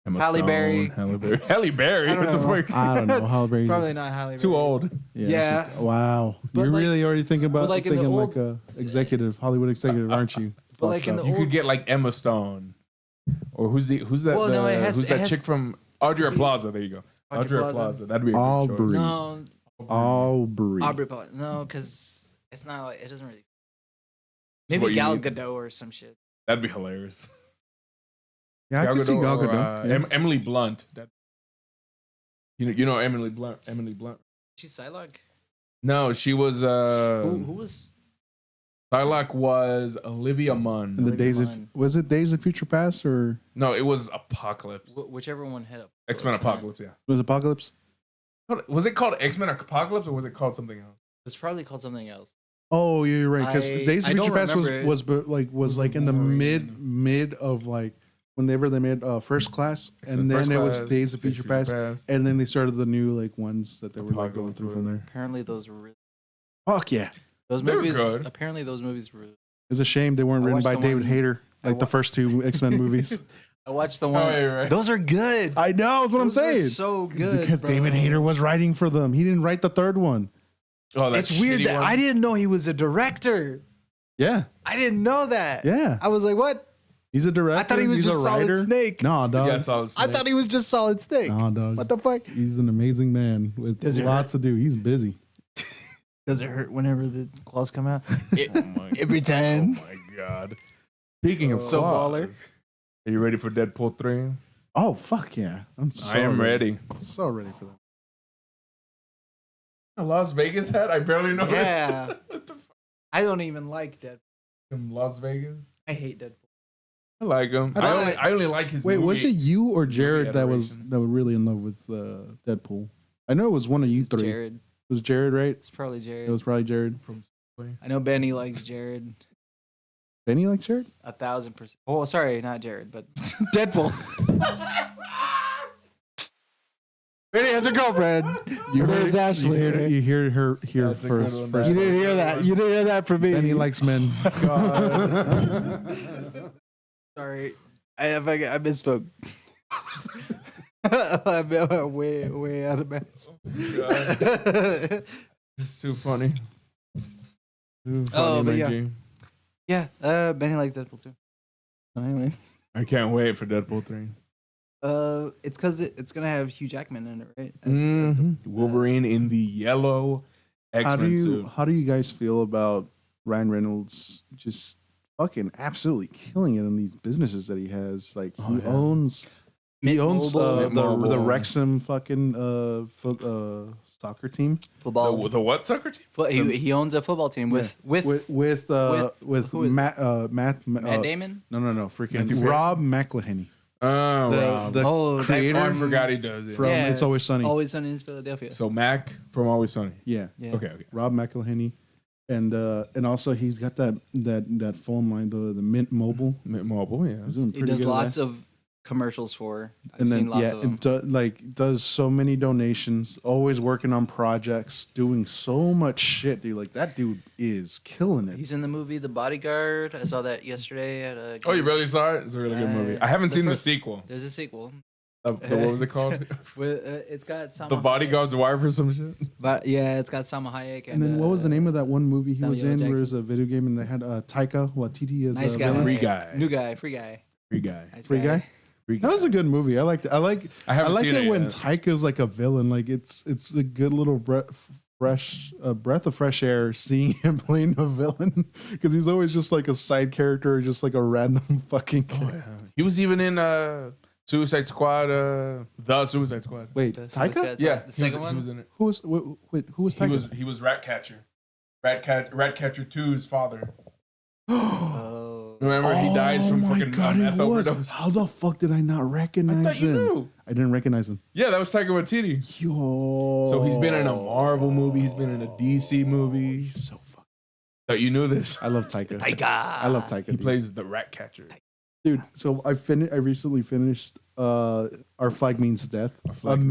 Halle Berry. Halle Berry. What the fuck? I don't know. Halle Berry. Probably not Halle Berry. Too old. Yeah. wow. But You're like- really already thinking about like in the thinking old- like a executive, Hollywood executive, aren't you? But like in the You old, could get like Emma Stone, or who's that? Well, no, it has- who's it that has chick from Audrey Plaza? There you go. Audrey Audrey Plaza. Plaza. That'd be a good Aubrey. choice. no, Aubrey. Aubrey Plaza. No, because it's not. Like, it doesn't really. what Maybe you Gal need. Gadot or some shit. That'd be hilarious. Yeah, I can see Gal or, Gadot. Yeah. Emily Blunt. You know Emily Blunt. Emily Blunt. She's Psylocke. No, she was. Who was? Psylocke was Olivia Munn. In the Olivia Days of Munn. was it Days of Future Past or No, it was Apocalypse. Whichever one hit up. X-Men Apocalypse. Yeah. was it Apocalypse? Was it called X-Men Apocalypse or was it called something else? It's probably called something else. Oh, yeah, you're right. Because Days I of don't Future Past remember was like in the mid of like whenever they made First Class, and then it was Days of Future Past, and then they started the new like ones that they were like going through from there. Apparently, those were really. Fuck yeah! Those They were movies. good. Apparently, those movies were. It's a shame they weren't I written watched by the David one- Hayter like the first two X-Men movies. I watched the one. Oh, yeah, right. Those are good. I know, that's what Those I'm are saying. so good because bro. David Hayter was writing for them. He didn't write the third one. Oh, that It's weird shitty that one. I didn't know he was a director. Yeah, I didn't know that. yeah. I was like, what? He's a director. I thought he was He's just a Solid writer. Snake. No, dog. Yeah, Solid I Snake. thought he was just Solid Snake. No, dog. What the fuck? He's an amazing man with Does it lots to do. He's busy. Does it hurt whenever the claws come out? Oh my Every time. Oh my god. Speaking of So claws, baller. Are you ready for Deadpool 3? Oh fuck yeah! I am ready. So ready for that. A Las Vegas hat? I barely noticed. Yeah. What the fuck? I don't even like Deadpool. From Las Vegas? I hate Deadpool. I like him. I only like his Wait, movie. was it you or Jared that was adoration. really in love with Deadpool? I know it was one of you three. Jared. It was Jared, right? It's probably Jared. It was probably Jared. From I know Benny likes Jared. Benny likes Jared? 1,000%. Oh, sorry, not Jared, but Deadpool. Benny has a girlfriend. Her name's Ashley. You hear her here That's a good first. one. first. You didn't hear that. You didn't hear that from me. Benny likes men. Sorry, I misspoke. I'm way out of bounds. God. It's too funny. Too funny, Oh, but yeah. Maggie. Yeah, Benny likes Deadpool too. Anyway, I can't wait for Deadpool 3. it's because it's gonna have Hugh Jackman in it, right? Wolverine in the yellow X-Men suit. How do you guys feel about Ryan Reynolds just fucking absolutely killing it in these businesses that he has? Like he owns Mint Mobile. the Wrexham fucking soccer team football. The what soccer team? He owns a football team with with Matt Damon. No, freaking Matthew Perry? Rob McElhenney. Oh, The, Rob. the Oh, that creator I forgot he does it. from It's Always Sunny. Always Sunny in Philadelphia. So Mac from Always Sunny. Yeah. Yeah. Okay. Rob McElhenney. And also he's got that phone line, the Mint Mobile. Mint Mobile, yeah. He's doing He pretty does good at lots that. of commercials for. I've And seen then lots of them. and does so many donations, always working on projects, doing so much shit, dude. Like that dude is killing it. He's in the movie The Bodyguard. I saw that yesterday at a. Oh, you really saw it? It's a really good movie. I haven't the seen the first- sequel. There's a sequel. What was it called? It's got Salma The Bodyguard's Wife or some shit? But yeah, it's got Salma Hayek. And then what was the name of that one movie he was Samuel in? Where Jackson. it was a video game and they had Taika Waititi as Nice a guy. villain? Free Guy. New guy. Free guy. Free Guy. Nice Free Guy? Free That was a good movie. I liked it. I like I haven't it seen it when yet. Taika's like a villain. Like it's a good little a breath of fresh air seeing him playing a villain because he's always just like a side character, or just like a random fucking character. Oh, yeah. He was even in Suicide Squad, the Suicide Squad. Wait, Taika? Yeah, the second one. He was in it. Who was Taika? He was Ratcatcher. Ratcatcher 2's father. Oh. Remember, he dies from my fucking God, meth it was. overdose. How the fuck did I not recognize I thought you him? knew. I didn't recognize him. Yeah, that was Taika Waititi. Yo. So he's been in a Marvel movie. He's been in a DC movie. He's so fucking. Thought you knew this. I love Taika. I love Taika. He dude. plays the Ratcatcher. Dude, so I recently finished Our Flag Means Death. Flag Means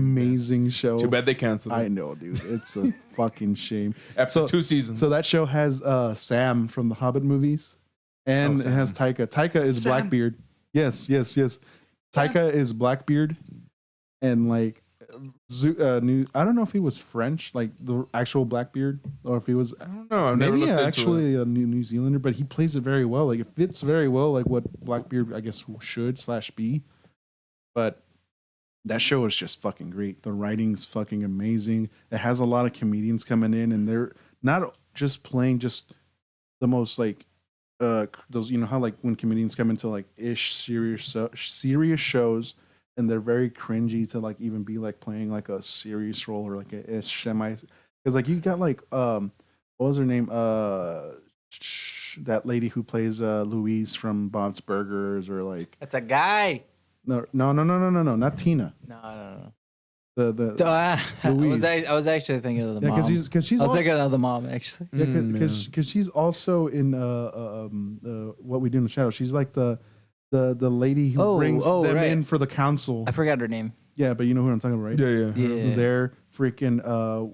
Amazing show. Too bad they canceled it. I know, dude. It's a fucking shame. After 2 seasons. So that show has Sam from the Hobbit movies, and it has Taika. Taika is Sam. Blackbeard. Yes. Taika is Blackbeard, and like I don't know if he was French, like the actual Blackbeard, or if he was. I don't know. I've never looked into actually it. a New Zealander, but he plays it very well. Like it fits very well, like what Blackbeard I guess should / be. But that show is just fucking great. The writing's fucking amazing. It has a lot of comedians coming in, and they're not just playing just the most like those, you know how like when comedians come into like serious shows, and they're very cringy to like even be like playing like a serious role or like a semi, because like you got like what was her name, that lady who plays Louise from Bob's Burgers, or like That's a guy. no, not Tina. No. The I was actually thinking of the yeah, mom. because she's I was also, thinking of the mom actually. yeah, because she's also in What We Do in the Shadows. She's like the lady who brings them right. in for the council. I forgot her name. Yeah, but you know who I'm talking about, right? Yeah. Yeah. Who's there? Freaking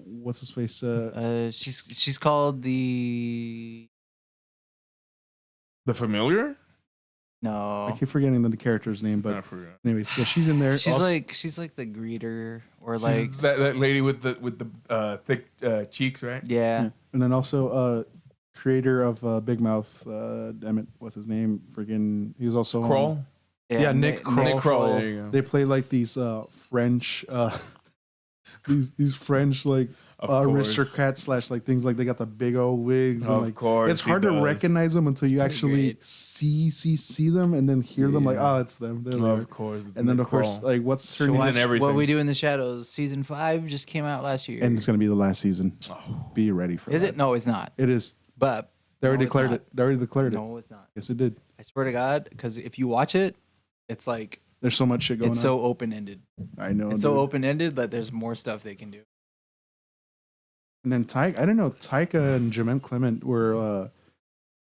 what's his face? She's called the Familiar? no. I keep forgetting the character's name, I but forgot. anyways, yeah, she's in there. She's Also- like the greeter or She's like that lady with the thick cheeks, right? yeah. and then also creator of Big Mouth. Damn it, what's his name? Freaking, he was also Kroll? Yeah, Nick Kroll. Nick Kroll. There you go. They play like these French these French like Of course. aristocrats / like things, like they got the big old wigs, and Of like course it's he hard to does. recognize them until you pretty actually great. see them and then hear them, like, Yeah. oh, it's them. They're there. Of course. it's And then Nick of course, Kroll. like what's her She's name? in everything. What We Do in the Shadows season 5 just came out last year. And it's gonna be the last season. Be ready for Is that. it? No, it's not. It is. But They already no, it's declared not. it. They already declared it. No, it's not. Yes, it did. I swear to God, because if you watch it, it's like There's so much shit going it's on. so open ended. I know. It's so dude. open ended that there's more stuff they can do. And then I didn't know Taika and Jermaine Clement were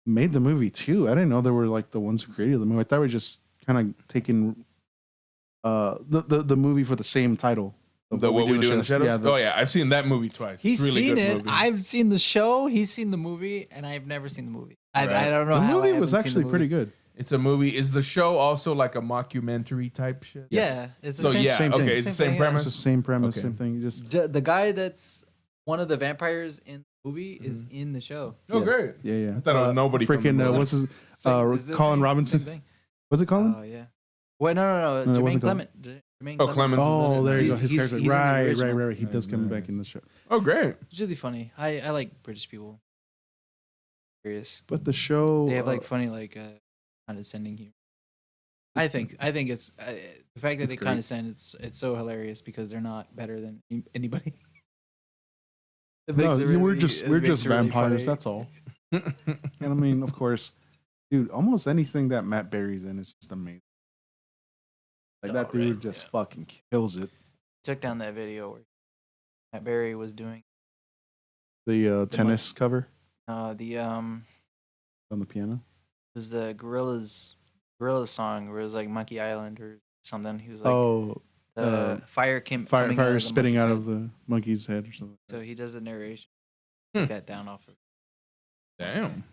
made the movie too. I didn't know they were like the ones who created the movie. I thought we were just kind of taking the movie for the same title. What We Do in the Shadows? Yeah, Yeah, I've seen that movie twice. He's It's a really seen good it. movie. I've seen the show. He's seen the movie, and I've never seen the movie. I don't know the how. movie was actually pretty good. It's a movie. Is the show also like a mockumentary type shit? Yeah, it's the So same, yeah, Same okay, thing. it's the same thing, premise. It's the same premise, Okay. same thing. Just The guy that's one of the vampires in the movie is in the show. Oh, Yeah. great. yeah. I thought it was nobody from the Freaking movie. what's his Same- it's the Colin same- Robinson? same thing. Was it Colin? Oh yeah. Wait, no. it Jermaine wasn't Clement. Jermaine Oh, Clemens. Oh, there you go. He's- His he's- character. he's in the Right. original. He does come back in the show. Oh, great. It's really funny. I like British people. Curious. But the show, They have like funny condescending humor. I think it's the fact that It's they great. condescend. It's so hilarious because they're not better than anybody. It no, makes it we're really- just it we're makes just it really vampires. funny. That's all. And I mean, of course, dude, almost anything that Matt Berry's in is just amazing. Like that Oh, dude right, just yeah. fucking kills it. Took down that video where Matt Berry was doing The tennis cover the on the piano. it was the Gorillaz song where it was like Monkey Island or something. He was like Oh, fire came fire coming out of the spitting monkey's out head. of the monkey's head or something. So he does the narration. Hmm. Took that down off of Damn.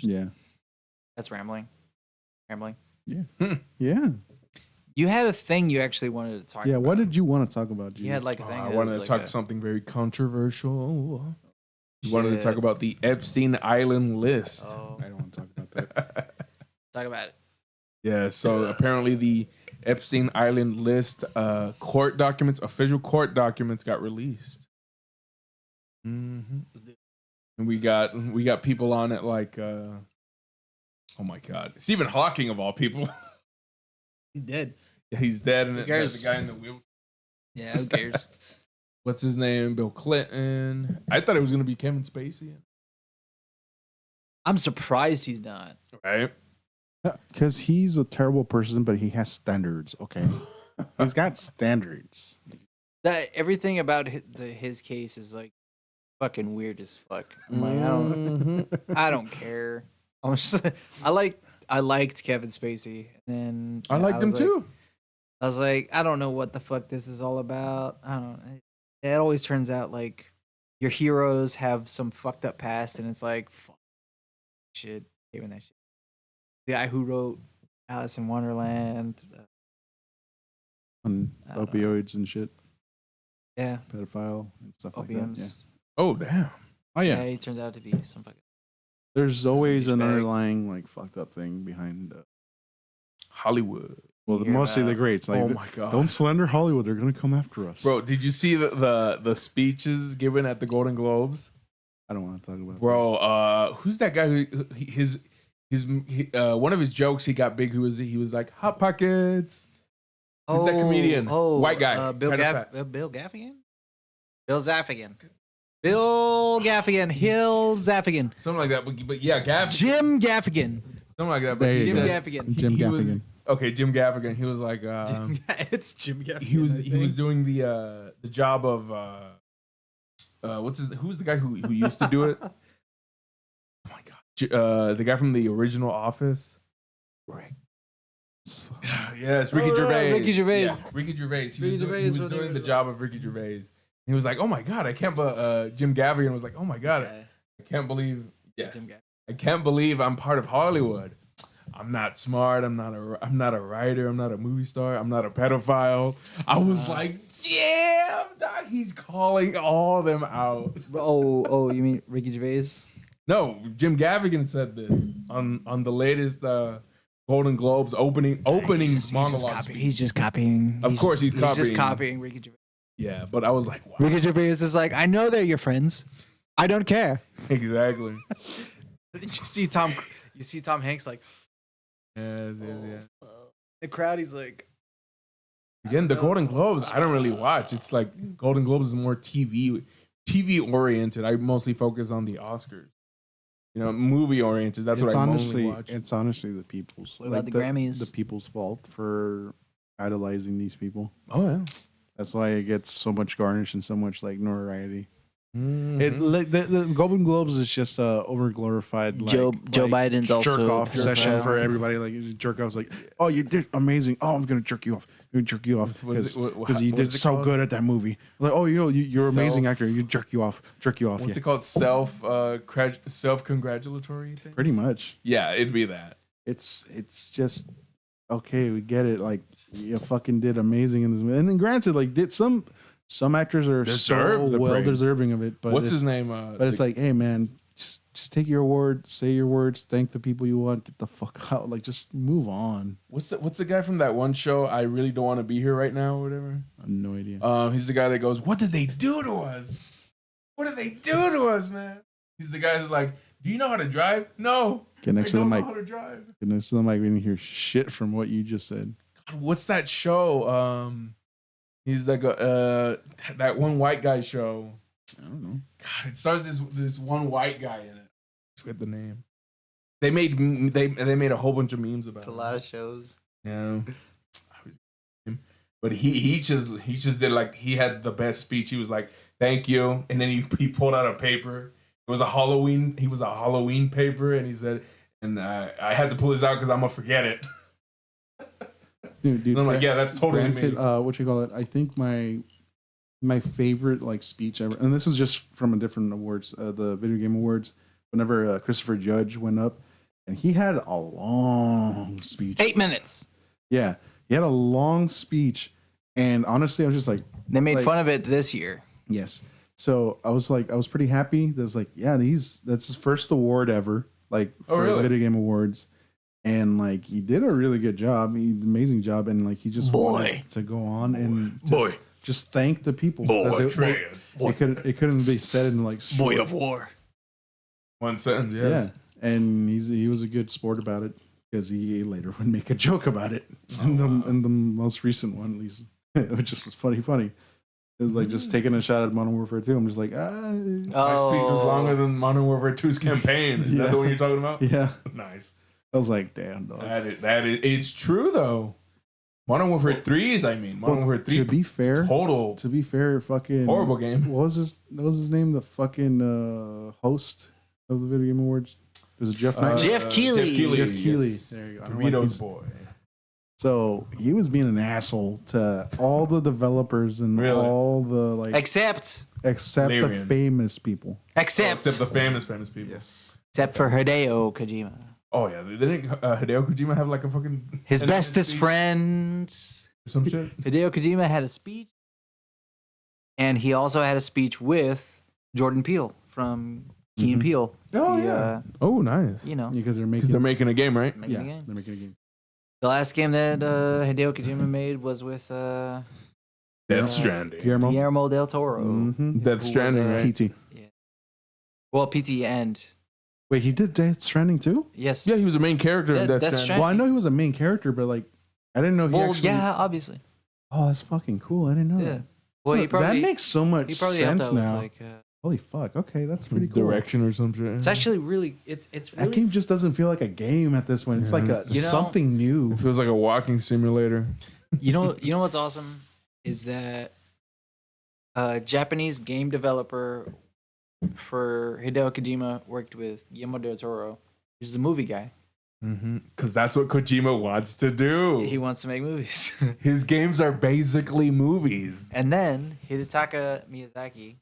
Yeah, that's rambling. yeah. You had a thing you actually wanted to talk Yeah, about. what did you want to talk about? You had Jesus? like a thing. I that wanted was to like talk a- something very controversial. You wanted to Shit. talk about the Epstein Island list. Oh, I don't want to talk about that. talk about it. Yeah, so apparently the Epstein Island list official court documents got released. Mm-hmm. And we got people on it like, oh my God, Stephen Hawking of all people. He's dead. Yeah, he's dead, and there's the guy in the wheel. Yeah, who cares? What's his name? Bill Clinton. I thought it was gonna be Kevin Spacey. I'm surprised he's not. Right? Because he's a terrible person, but he has standards. Okay, he's got standards. That everything about his case is like fucking weird as fuck. I'm like, I don't care. I liked Kevin Spacey, and I liked him too. I was like, I don't know what the fuck this is all about. I don't know. It always turns out like your heroes have some fucked up past, and it's like, fuck, shit, given that shit. The guy who wrote Alice in Wonderland, On opioids and shit. Yeah, Pedophile and stuff Opiums. like that. Oh damn. Oh yeah. He turns out to be some fucking. There's always an douchebag. underlying like fucked up thing behind Hollywood. well, Hear mostly about- the greats. Like, Oh my God. don't slander Hollywood; they're gonna come after us. Bro, did you see the speeches given at the Golden Globes? I don't want to talk about. this. Bro, who's that guy who his one of his jokes he got big. He was like Hot Pockets. Who's that comedian? White guy. Bill Kinda fat. Gaffigan? Bill Zaffigan. Bill Gaffigan. Hill Zaffigan. Something like that. But yeah, Gaffigan. Jim Gaffigan. Something like that. But There you he go. Jim said- Gaffigan. Jim he was- Gaffigan. Okay, Jim Gaffigan. He was like It's Jim Gaffigan. he was doing the job of who's the guy who used to do it? Oh my God. The guy from the original Office. Rick. Yes, Ricky Gervais. Ricky Gervais. Yeah, Ricky Gervais. He Ricky was, Gervais he was was doing the the job of Ricky Gervais. And he was like, "Oh my God, I can't." Jim Gaffigan was like, "Oh my God, I can't believe. Yes, Jim Gaffigan. I can't believe I'm part of Hollywood. I'm not smart. I'm not a writer. I'm not a movie star. I'm not a pedophile." I was like, "Damn, dog, he's calling all them out." Oh, you mean Ricky Gervais? No, Jim Gaffigan said this on the latest Golden Globes opening monologue. He's just copying. Of course he's He's just copying. copying Ricky Gervais. Yeah, but I was like, wow. Ricky Gervais is like, I know they're your friends. I don't care. Exactly. You see Tom Hanks like Yes. the crowd. He's like, Again, the Golden Globes, I don't really watch. It's like Golden Globes is more TV oriented. I mostly focus on the Oscars. You know, movie oriented. That's what I mostly watch. It's honestly the people's. What about the Grammys? The people's fault for idolizing these people. Oh yeah. That's why it gets so much garnish and so much like notoriety. Mhm. It like the Golden Globes is just a over glorified like, Joe Biden's also jerk off jerk session off. for everybody. Like jerk off's like, oh, you did amazing. Oh, I'm gonna jerk you off. I'm gonna jerk you off What is it- because you what did is it so called? good at that movie. Like, oh, you're an amazing Self- actor. You jerk you off. What's Yeah, it called? Self congratulatory thing? pretty much. Yeah, it'd be that. It's just okay. We get it. Like you fucking did amazing in this movie. And then granted, like did some actors are Deserve so the well praise. deserving of it. But What's it's- his name? But it's like, hey man, just take your award, say your words, thank the people you want, get the fuck out. Like just move on. what's the guy from that one show? I really don't want to be here right now, or whatever. I have no idea. He's the guy that goes, "What did they do to us? What did they do to us, man?" He's the guy who's like, "Do you know how to drive?" No. Get next I to the don't mic. know how to drive. Get next to the mic. We didn't hear shit from what you just said. God, what's that show? He's like that one white guy show. I don't know. God, it stars this one white guy in it. I forget the name. They made a whole bunch of memes about It's a it. lot of shows. Yeah. But he just did like he had the best speech. He was like, "Thank you," and then he pulled out a paper. It was a Halloween. He was a Halloween paper, and he said, "And I had to pull this out because I'm gonna forget it." Dude, And I'm like, "Yeah, that's totally granted, me." what you call it? I think my favorite like speech ever, and this is just from a different awards, the video game awards. Whenever Christopher Judge went up, and he had a long speech. 8 minutes. Yeah, he had a long speech, and honestly, I was just like, They made Like- fun of it this year. yes. So I was pretty happy. That's like, yeah, that's his first award ever, like for really? the video game awards, and like he did a really good job, amazing job, and like he just Boy. wanted to go on and just just thank the people. It couldn't be said in like short. Boy of War. One sentence, yes. Yeah, and he was a good sport about it because he later would make a joke about it. In the most recent one, at least, which just was funny. It was like just taking a shot at Modern Warfare 2. I'm just like, My speech was longer than Modern Warfare 2's campaign. Is that the one you're talking about? Yeah. Nice. I was like, damn, dog. That is, it's true though. Modern Warfare 3 Modern Warfare 3. To be fair, fucking horrible game. What was his name? The fucking host of the Video Game Awards. Was it Jeff Knight? Jeff Keighley. Jeff Keighley. Yes. There you go. Doritos boy. So he was being an asshole to all the developers and all the like, except the famous people. Except the famous people. Yes. Except for Hideo Kojima. Oh yeah, didn't Hideo Kojima have like a fucking his bestest friend? Or some shit. Hideo Kojima had a speech, and he also had a speech with Jordan Peele from Key and Peele. Oh yeah. Oh nice. You know, Because they're making a game, right? they're making a game. The last game that Hideo Kojima made was with Death Stranding. Guillermo del Toro. Mm-hmm. Death Stranding, right? PT. Yeah. Well, PT and Wait, he did Death Stranding too? yes. Yeah, he was a main character in Death Stranding. Well, I know he was a main character, but like, I didn't know he actually. Yeah, obviously. Oh, that's fucking cool. I didn't know Yeah. that. Well, he Look, probably that makes so much helped out sense now. with, like, Holy fuck. Okay, that's pretty cool. Direction or some shit. it's actually really it's That really game just doesn't feel like a game at this point. It's like something new. It feels like a walking simulator. you know what's awesome is that a Japanese game developer for Hideo Kojima worked with Guillermo del Toro. He's a movie guy. Because that's what Kojima wants to do. He wants to make movies. His games are basically movies. And then Hidetaka Miyazaki,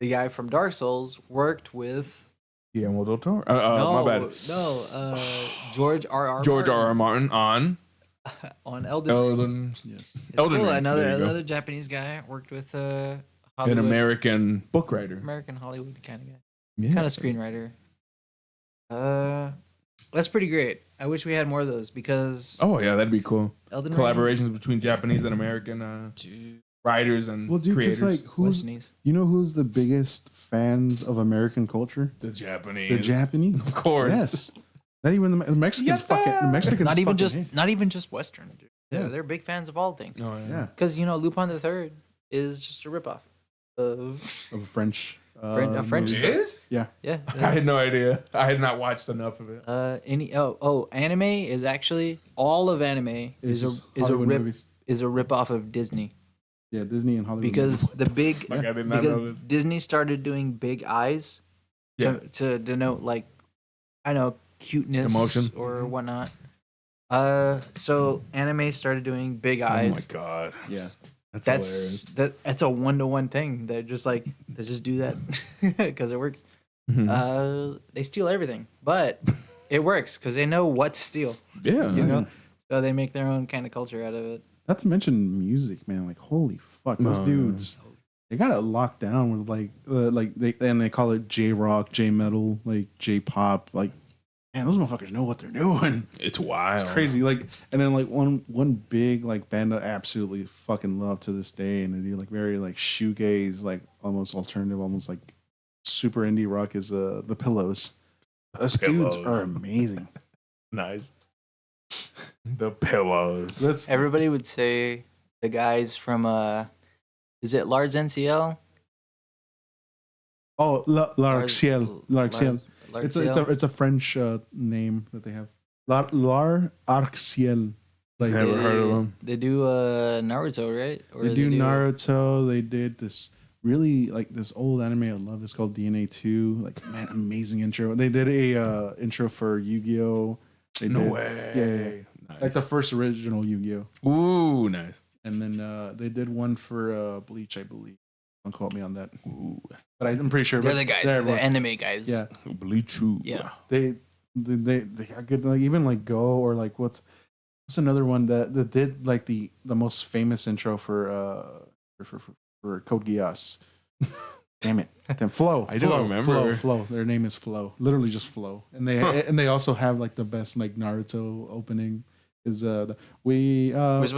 the guy from Dark Souls, worked with Guillermo del Toro. My bad. George R.R. George R.R. Martin on Elden Ring. Elden. Yes. It's Elden cool. Ring. Another Japanese guy worked with An Hollywood, American book writer. American Hollywood kind of guy, Yeah. kind of screenwriter. That's pretty great. I wish we had more of those because Oh yeah, that'd be cool. Elden Collaborations between Japanese and American writers and creators. like who's the biggest fans of American culture? The Japanese. The Japanese, Of course. Yes. Not even the Mexicans. Yeah. The Mexicans. not even fucking hate. just Western. Dude. Yeah, they're big fans of all things. Oh Yeah. Because Lupin III is just a ripoff of Of French. French movies. It is? Yeah. yeah. I had no idea. I had not watched enough of it. Anime is actually all of anime It's just is a Hollywood rip movies. is a ripoff of Disney Yeah, Disney and Hollywood. because movies. the big Like I did not know because this. Disney started doing big eyes to denote like I know cuteness Emotion. or whatnot. So anime started doing big eyes. Oh my god. Yeah. That's hilarious. That's a 1-to-1 thing. They just do that because it works. Mhm. They steal everything, but it works because they know what to steal. Yeah. So they make their own kind of culture out of it. Not to mention music, man. Like, holy fuck, those Oh, dudes. They got it locked down with they call it J rock, J metal, like J pop. Like, man, those motherfuckers know what they're doing. It's wild. It's crazy. Like, and then like one big like band I absolutely fucking love to this day, and they do like very like shoegaze, like almost alternative, almost like super indie rock is the Pillows. Those dudes are amazing. Nice. The Pillows. That's Everybody would say the guys from is it Lars NCL? L'Arc-Ciel. L'Arc-Ciel. It's a French name that they have. L'Arc-Ciel. Like Never heard of them. They do Naruto, right? Or they do Naruto. They did this really like this old anime I love. It's called DNA 2. Like, man, amazing intro. They did a intro for Yu-Gi-Oh. No way. Yeah. Nice. Like the first original Yu-Gi-Oh. Ooh, nice. And then they did one for Bleach, I believe. Don't quote me on that. Ooh. But I'm pretty sure. They're the guys. They're the anime guys. Yeah. Bleach. Yeah. They got good, like even like Go or like what's another one that did like the most famous intro for Code Geass. Damn it. Then Flow. I don't remember. Flow. Their name is Flow. Literally just Flow. And they also have like the best like Naruto opening. Is that was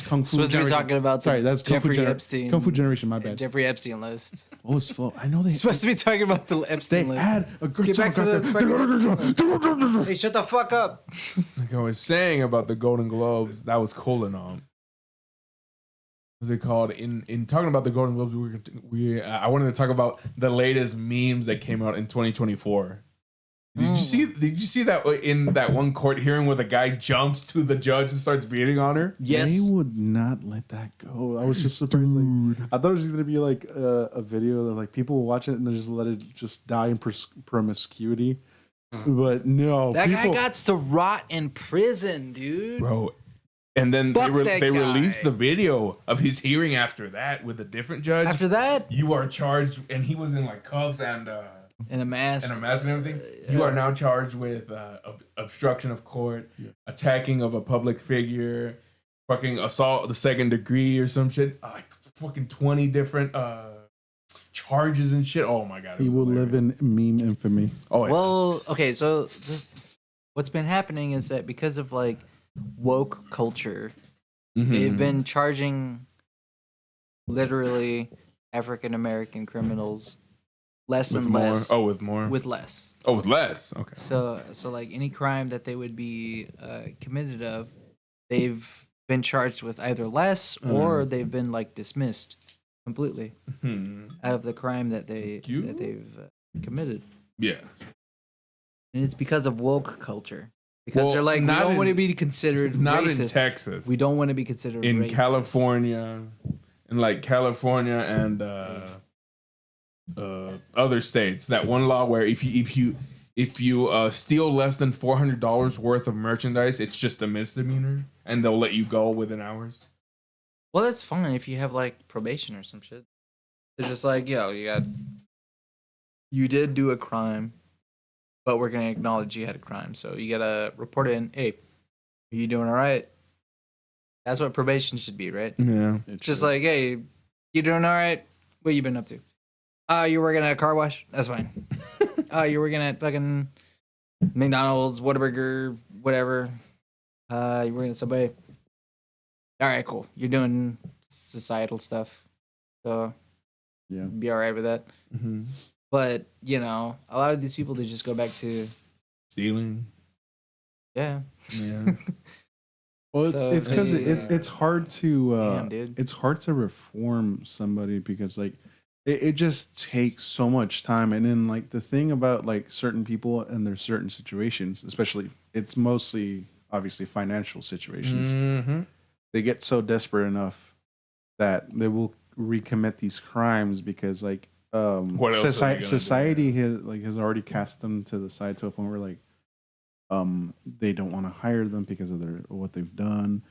Kung Fu. Supposed to be talking about that's Jeffrey Epstein. Kung Fu Generation. My bad. Jeffrey Epstein list. Oh, it's full. I know they Supposed to be talking about the Epstein they list. add a good Get back to the. Hey, shut the fuck up. Like I was saying about the Golden Globes, that was cool and all. What's it called? In talking about the Golden Globes, I wanted to talk about the latest memes that came out in 2024. Did you see that in that one court hearing where the guy jumps to the judge and starts beating on her? Yes. They would not let that go. I was just surprised. Like, I thought it was gonna be like a video that like people will watch it and they just let it just die in promiscuity. But no, that guy got to rot in prison, dude. Bro. And then they guy. released the video of his hearing after that with a different judge. After that, you are charged, and he was in like cuffs and in a mask and everything. You are now charged with obstruction of court, attacking of a public figure, fucking assault of the second degree or some shit. Like fucking 20 different charges and shit. Oh my god, he will live in meme infamy. Oh yeah. Well, okay, so what's been happening is that because of like woke culture, they've been charging literally African American criminals less with and more. less. Oh, with more. With less. Oh, with less. Okay. So like any crime that they would be committed of, they've been charged with either less or they've been like dismissed completely out of the crime that they've committed. Yeah. And it's because of woke culture. Because they're like, we don't want to be considered not racist. In Texas. We don't want to be considered in racist. California, and other states. That one law where if you steal less than $400 worth of merchandise, it's just a misdemeanor, and they'll let you go within hours. Well, that's fine if you have like probation or some shit. They're just like, yo, you did do a crime, but we're gonna acknowledge you had a crime, so you gotta report it in. Hey, are you doing all right? That's what probation should be, right? Yeah, it's just like, hey, you doing all right? What you been up to? You're working at a car wash. That's fine. You're working at fucking McDonald's, Whataburger, whatever. You're working at Subway. All right, cool. You're doing societal stuff, so yeah, be all right with that. Mm-hmm. But a lot of these people, they just go back to stealing. Yeah. Well, it's because it's hard to damn, it's hard to reform somebody because like it just takes so much time. And then like the thing about like certain people and their certain situations, especially it's mostly obviously financial situations. Mm-hmm. They get so desperate enough that they will recommit these crimes because like society has already cast them to the side to a point where like they don't want to hire them because of what they've done.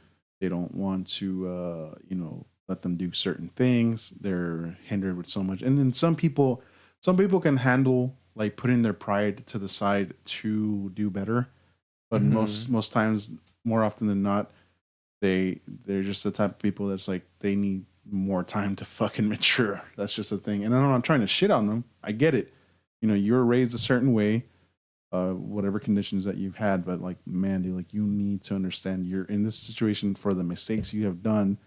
They don't want to let them do certain things. They're hindered with so much. And then some people can handle like putting their pride to the side to do better. But most times, more often than not, they're just the type of people that's like they need more time to fucking mature. That's just a thing. And I'm not trying to shit on them. I get it. You were raised a certain way, whatever conditions that you've had, but like, man, dude, like you need to understand you're in this situation for the mistakes you have done.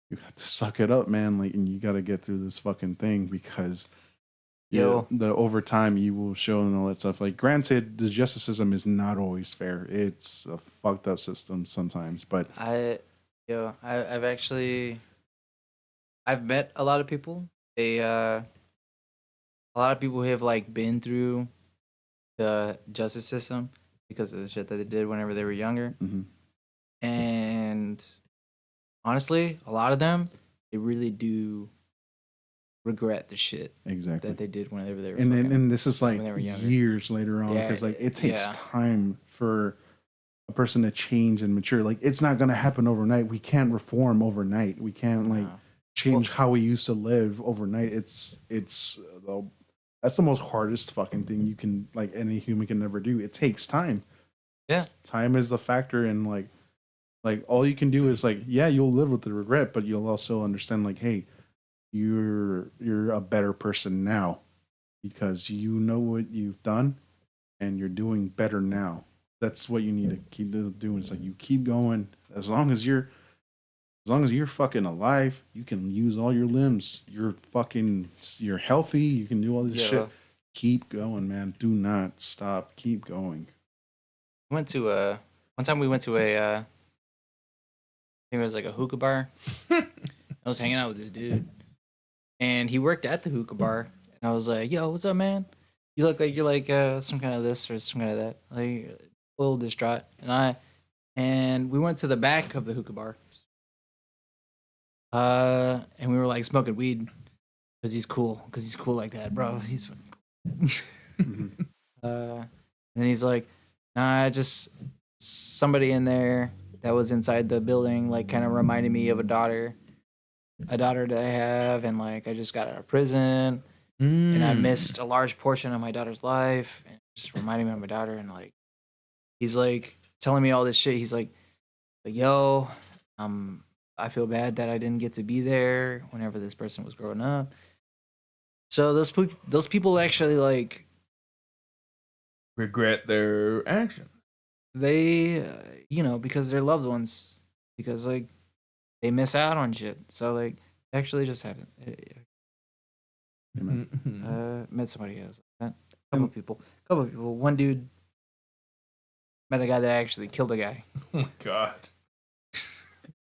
You have to suck it up, man. Like, and you got to get through this fucking thing because the over time you will show and all that stuff. Like, granted, the justice system is not always fair. It's a fucked up system sometimes, but I've met a lot of people. A lot of people who have like been through the justice system because of the shit that they did whenever they were younger. Mm-hmm. And honestly, a lot of them, they really do regret the shit that they did whenever they were and this is like years later on because like it takes time for a person to change and mature. Like it's not going to happen overnight. We can't reform overnight. We can't change how we used to live overnight. That's the most hardest fucking thing you can like any human can ever do. It takes time. Yeah, time is the factor, and like all you can do is like you'll live with the regret, but you'll also understand like, hey, you're a better person now because you know what you've done and you're doing better now. that's what you need to keep doing. It's like you keep going as long as you're fucking alive. You can use all your limbs. You're healthy. You can do all this shit. Keep going, man. Do not stop. Keep going. One time we went to I think it was like a hookah bar. I was hanging out with this dude, and he worked at the hookah bar. And I was like, "Yo, what's up, man? You look like you're like some kind of this or some kind of that." Like a little distraught. And we went to the back of the hookah bar. And we were like smoking weed because he's cool like that, bro. He's fucking cool. And then he's like, "Nah, just somebody in there that was inside the building, like, kind of reminded me of a daughter that I have, and like I just got out of prison, and I missed a large portion of my daughter's life, and just reminding me of my daughter." And like, he's like telling me all this shit. He's like, "Yo, I feel bad that I didn't get to be there whenever this person was growing up." So those people actually like regret their actions. They, because they're loved ones, because like they miss out on shit. So like, actually just happened. Met somebody else. A couple of people. One dude met a guy that actually killed a guy. Oh my god.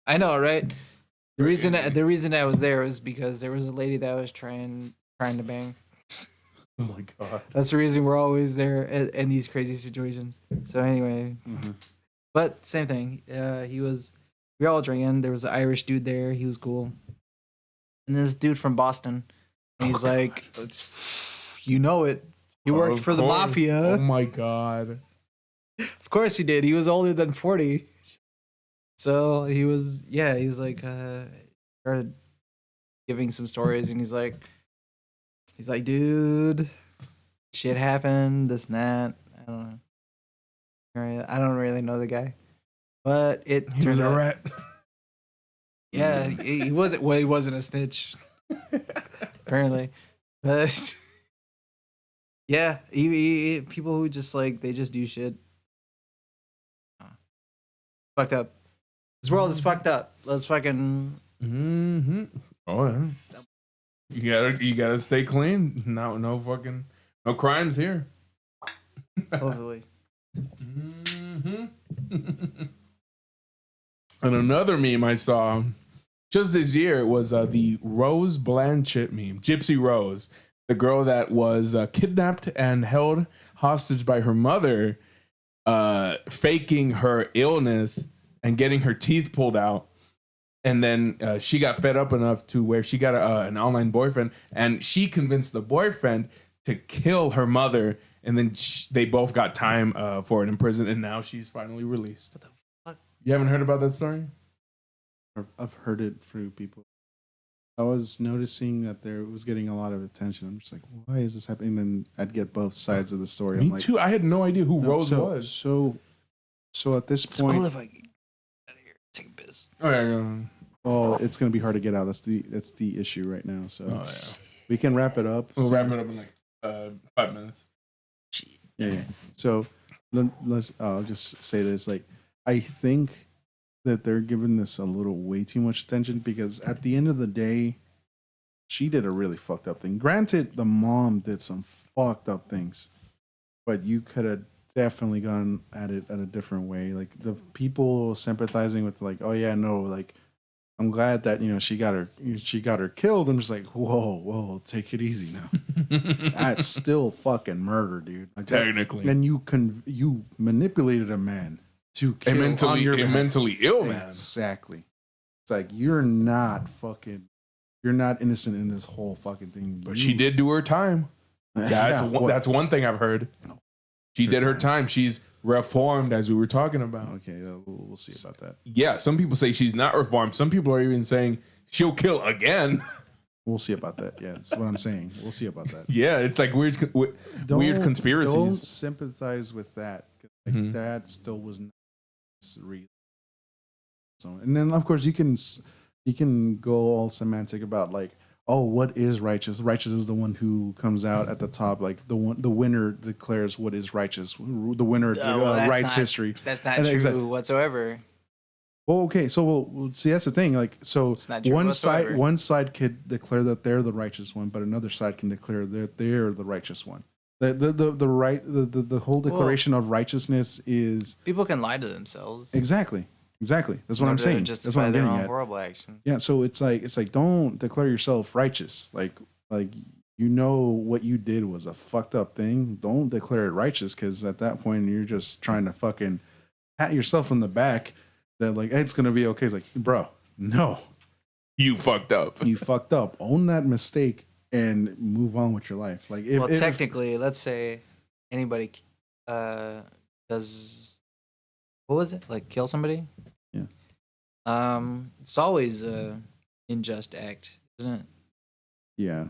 I know, right? The reason I was there was because there was a lady that I was trying to bang. Oh my god. That's the reason we're always there in these crazy situations. So anyway, but same thing. We were all drinking. There was an Irish dude there. He was cool. And this dude from Boston. And he's like, you know it. He worked for the mafia. Oh my god. Of course he did. He was older than 40. So he was like, started giving some stories, and he's like, dude, shit happened, this and that. I don't know. I don't really know the guy, but he was a rat. Yeah, he wasn't. Well, he wasn't a snitch, apparently. But yeah, people who just like they just do shit. Fucked up. This world is fucked up. Let's fucking. Oh yeah. You gotta stay clean. No crimes here. Hopefully. And another meme I saw just this year was the Rose Blanchett meme, Gypsy Rose, the girl that was kidnapped and held hostage by her mother, faking her illness and getting her teeth pulled out. And then she got fed up enough to where she got an online boyfriend, and she convinced the boyfriend to kill her mother. And then they both got time for it in prison, and now she's finally released. What the fuck? You haven't heard about that story? I've heard it through people. I was noticing that there was getting a lot of attention. I'm just like, why is this happening? And then I'd get both sides of the story. Me too. I had no idea who Rose was. So at this point, cool if I get out of here, take a piss. Oh yeah. Well, it's gonna be hard to get out. That's the issue right now. So we can wrap it up. We'll wrap it up in like 5 minutes. Yeah. So I'll just say this. Like, I think that they're giving this a little way too much attention, because at the end of the day, she did a really fucked up thing. Granted, the mom did some fucked up things, but you could have definitely gone at it in a different way. Like, the people sympathizing with, like, oh yeah, no, like, I'm glad that, she got her killed. I'm just like, whoa, take it easy now. That's still fucking murder, dude. Like, technically. And you manipulated a man to kill mentally ill man. Exactly. It's like, you're not innocent in this whole fucking thing. But she did do her time. That's one thing I've heard. She did her time. She's reformed, as we were talking about. Okay, we'll see about that. Yeah, some people say she's not reformed. Some people are even saying she'll kill again. We'll see about that. Yeah, that's what I'm saying. We'll see about that. Yeah, it's like weird conspiracies. Don't sympathize with that. Like, that still was not real. So, and then of course you can go all semantic about, like, oh, what is righteous? Righteous is the one who comes out at the top, like the winner declares what is righteous. The winner writes history. That's not And true whatsoever. Well, okay, so see, that's the thing. Like, so one side could declare that they're the righteous one, but another side can declare that they're the righteous one. The whole declaration of righteousness is people can lie to themselves. Exactly. That's what I'm saying. That's what I'm getting at. Horrible actions. Yeah, so it's like don't declare yourself righteous. Like you know what you did was a fucked up thing. Don't declare it righteous, because at that point you're just trying to fucking pat yourself on the back that like, hey, it's gonna be okay. It's like, bro, no, you fucked up. You fucked up. Own that mistake and move on with your life. Like, technically, let's say anybody does, what was it, like kill somebody? Yeah. It's always a unjust act, isn't it? Yeah.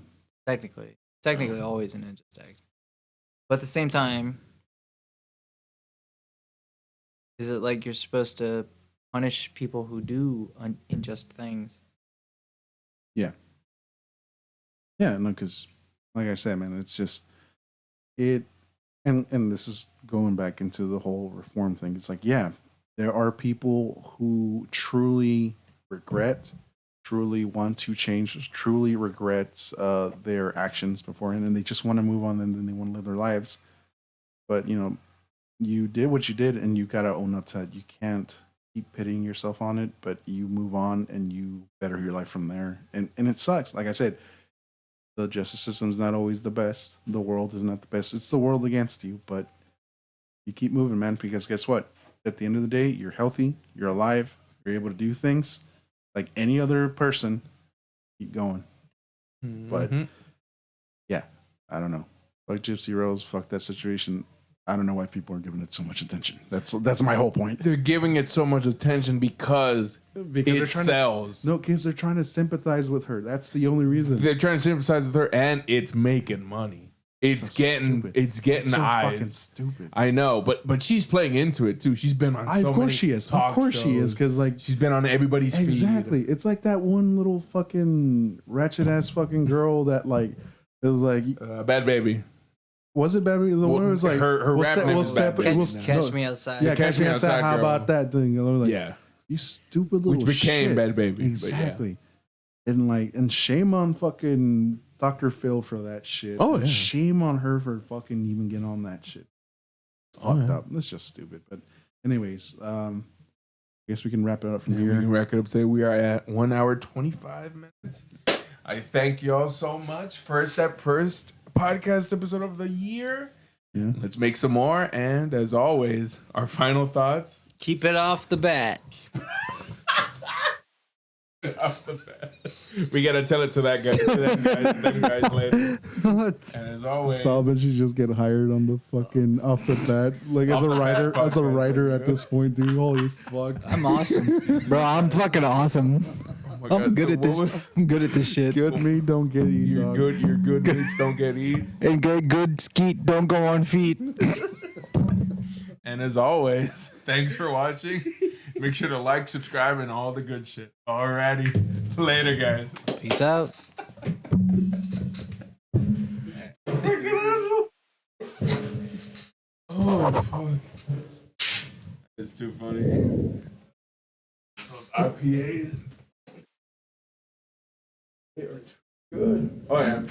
Technically always an unjust act. But at the same time, is it like you're supposed to punish people who do unjust things? Yeah. Yeah, no, because like I said, man, it's just and this is going back into the whole reform thing. It's like, yeah, there are people who truly regret, truly want to change, truly regret their actions beforehand, and they just want to move on and then they want to live their lives. But, you know, you did what you did, and you got to own up to that. You can't keep pitying yourself on it, but you move on and you better your life from there. And it sucks. Like I said, the justice system is not always the best. The world is not the best. It's the world against you, but you keep moving, man, because guess what? At the end of the day, you're healthy, you're alive, you're able to do things like any other person. Keep going. Mm-hmm. But yeah, I don't know. Fuck Gypsy Rose, fuck that situation. I don't know why people are giving it so much attention. That's my whole point. They're giving it so much attention because it sells. Because they're trying to sympathize with her. That's the only reason. They're trying to sympathize with her, and it's making money. It's getting so eyes. Fucking stupid. I know, but she's playing into it too. She's been on so many Of course she is, because like she's been on everybody's feed. Exactly. It's like that one little fucking ratchet ass fucking girl that like it was like Bad Baby. Was it Bad Baby? The one was like her rap name is Bad Baby. Catch Me Outside. Yeah, Catch Me Outside. How about that thing? And I was like, yeah, you stupid little shit. Which became Bad Baby. Exactly. Yeah. And shame on fucking Dr. Phil for that shit. Oh, and yeah. shame on her for fucking even getting on that shit. Fucked up. That's just stupid. But anyways, I guess we can wrap it up from here. We can wrap it up today. We are at 1 hour 25 minutes. I thank y'all so much. First podcast episode of the year. Yeah. Let's make some more. And as always, our final thoughts. Keep it off the bat. Off the bat. We gotta tell it to that guy, them guys later. What? And as always, Solomon should just get hired on the fucking off the bat, like as a writer at this point, dude. Holy fuck! I'm awesome, bro. I'm fucking awesome. Oh I'm good at this. I'm good at this shit. Good meat don't get eaten. You're good. Your good meats don't get eaten. And good skeet don't go on feet. And as always, thanks for watching. Make sure to like, subscribe, and all the good shit. Alrighty. Later, guys. Peace out. Oh, fuck. It's too funny. Those IPAs. They are too good. Oh, yeah.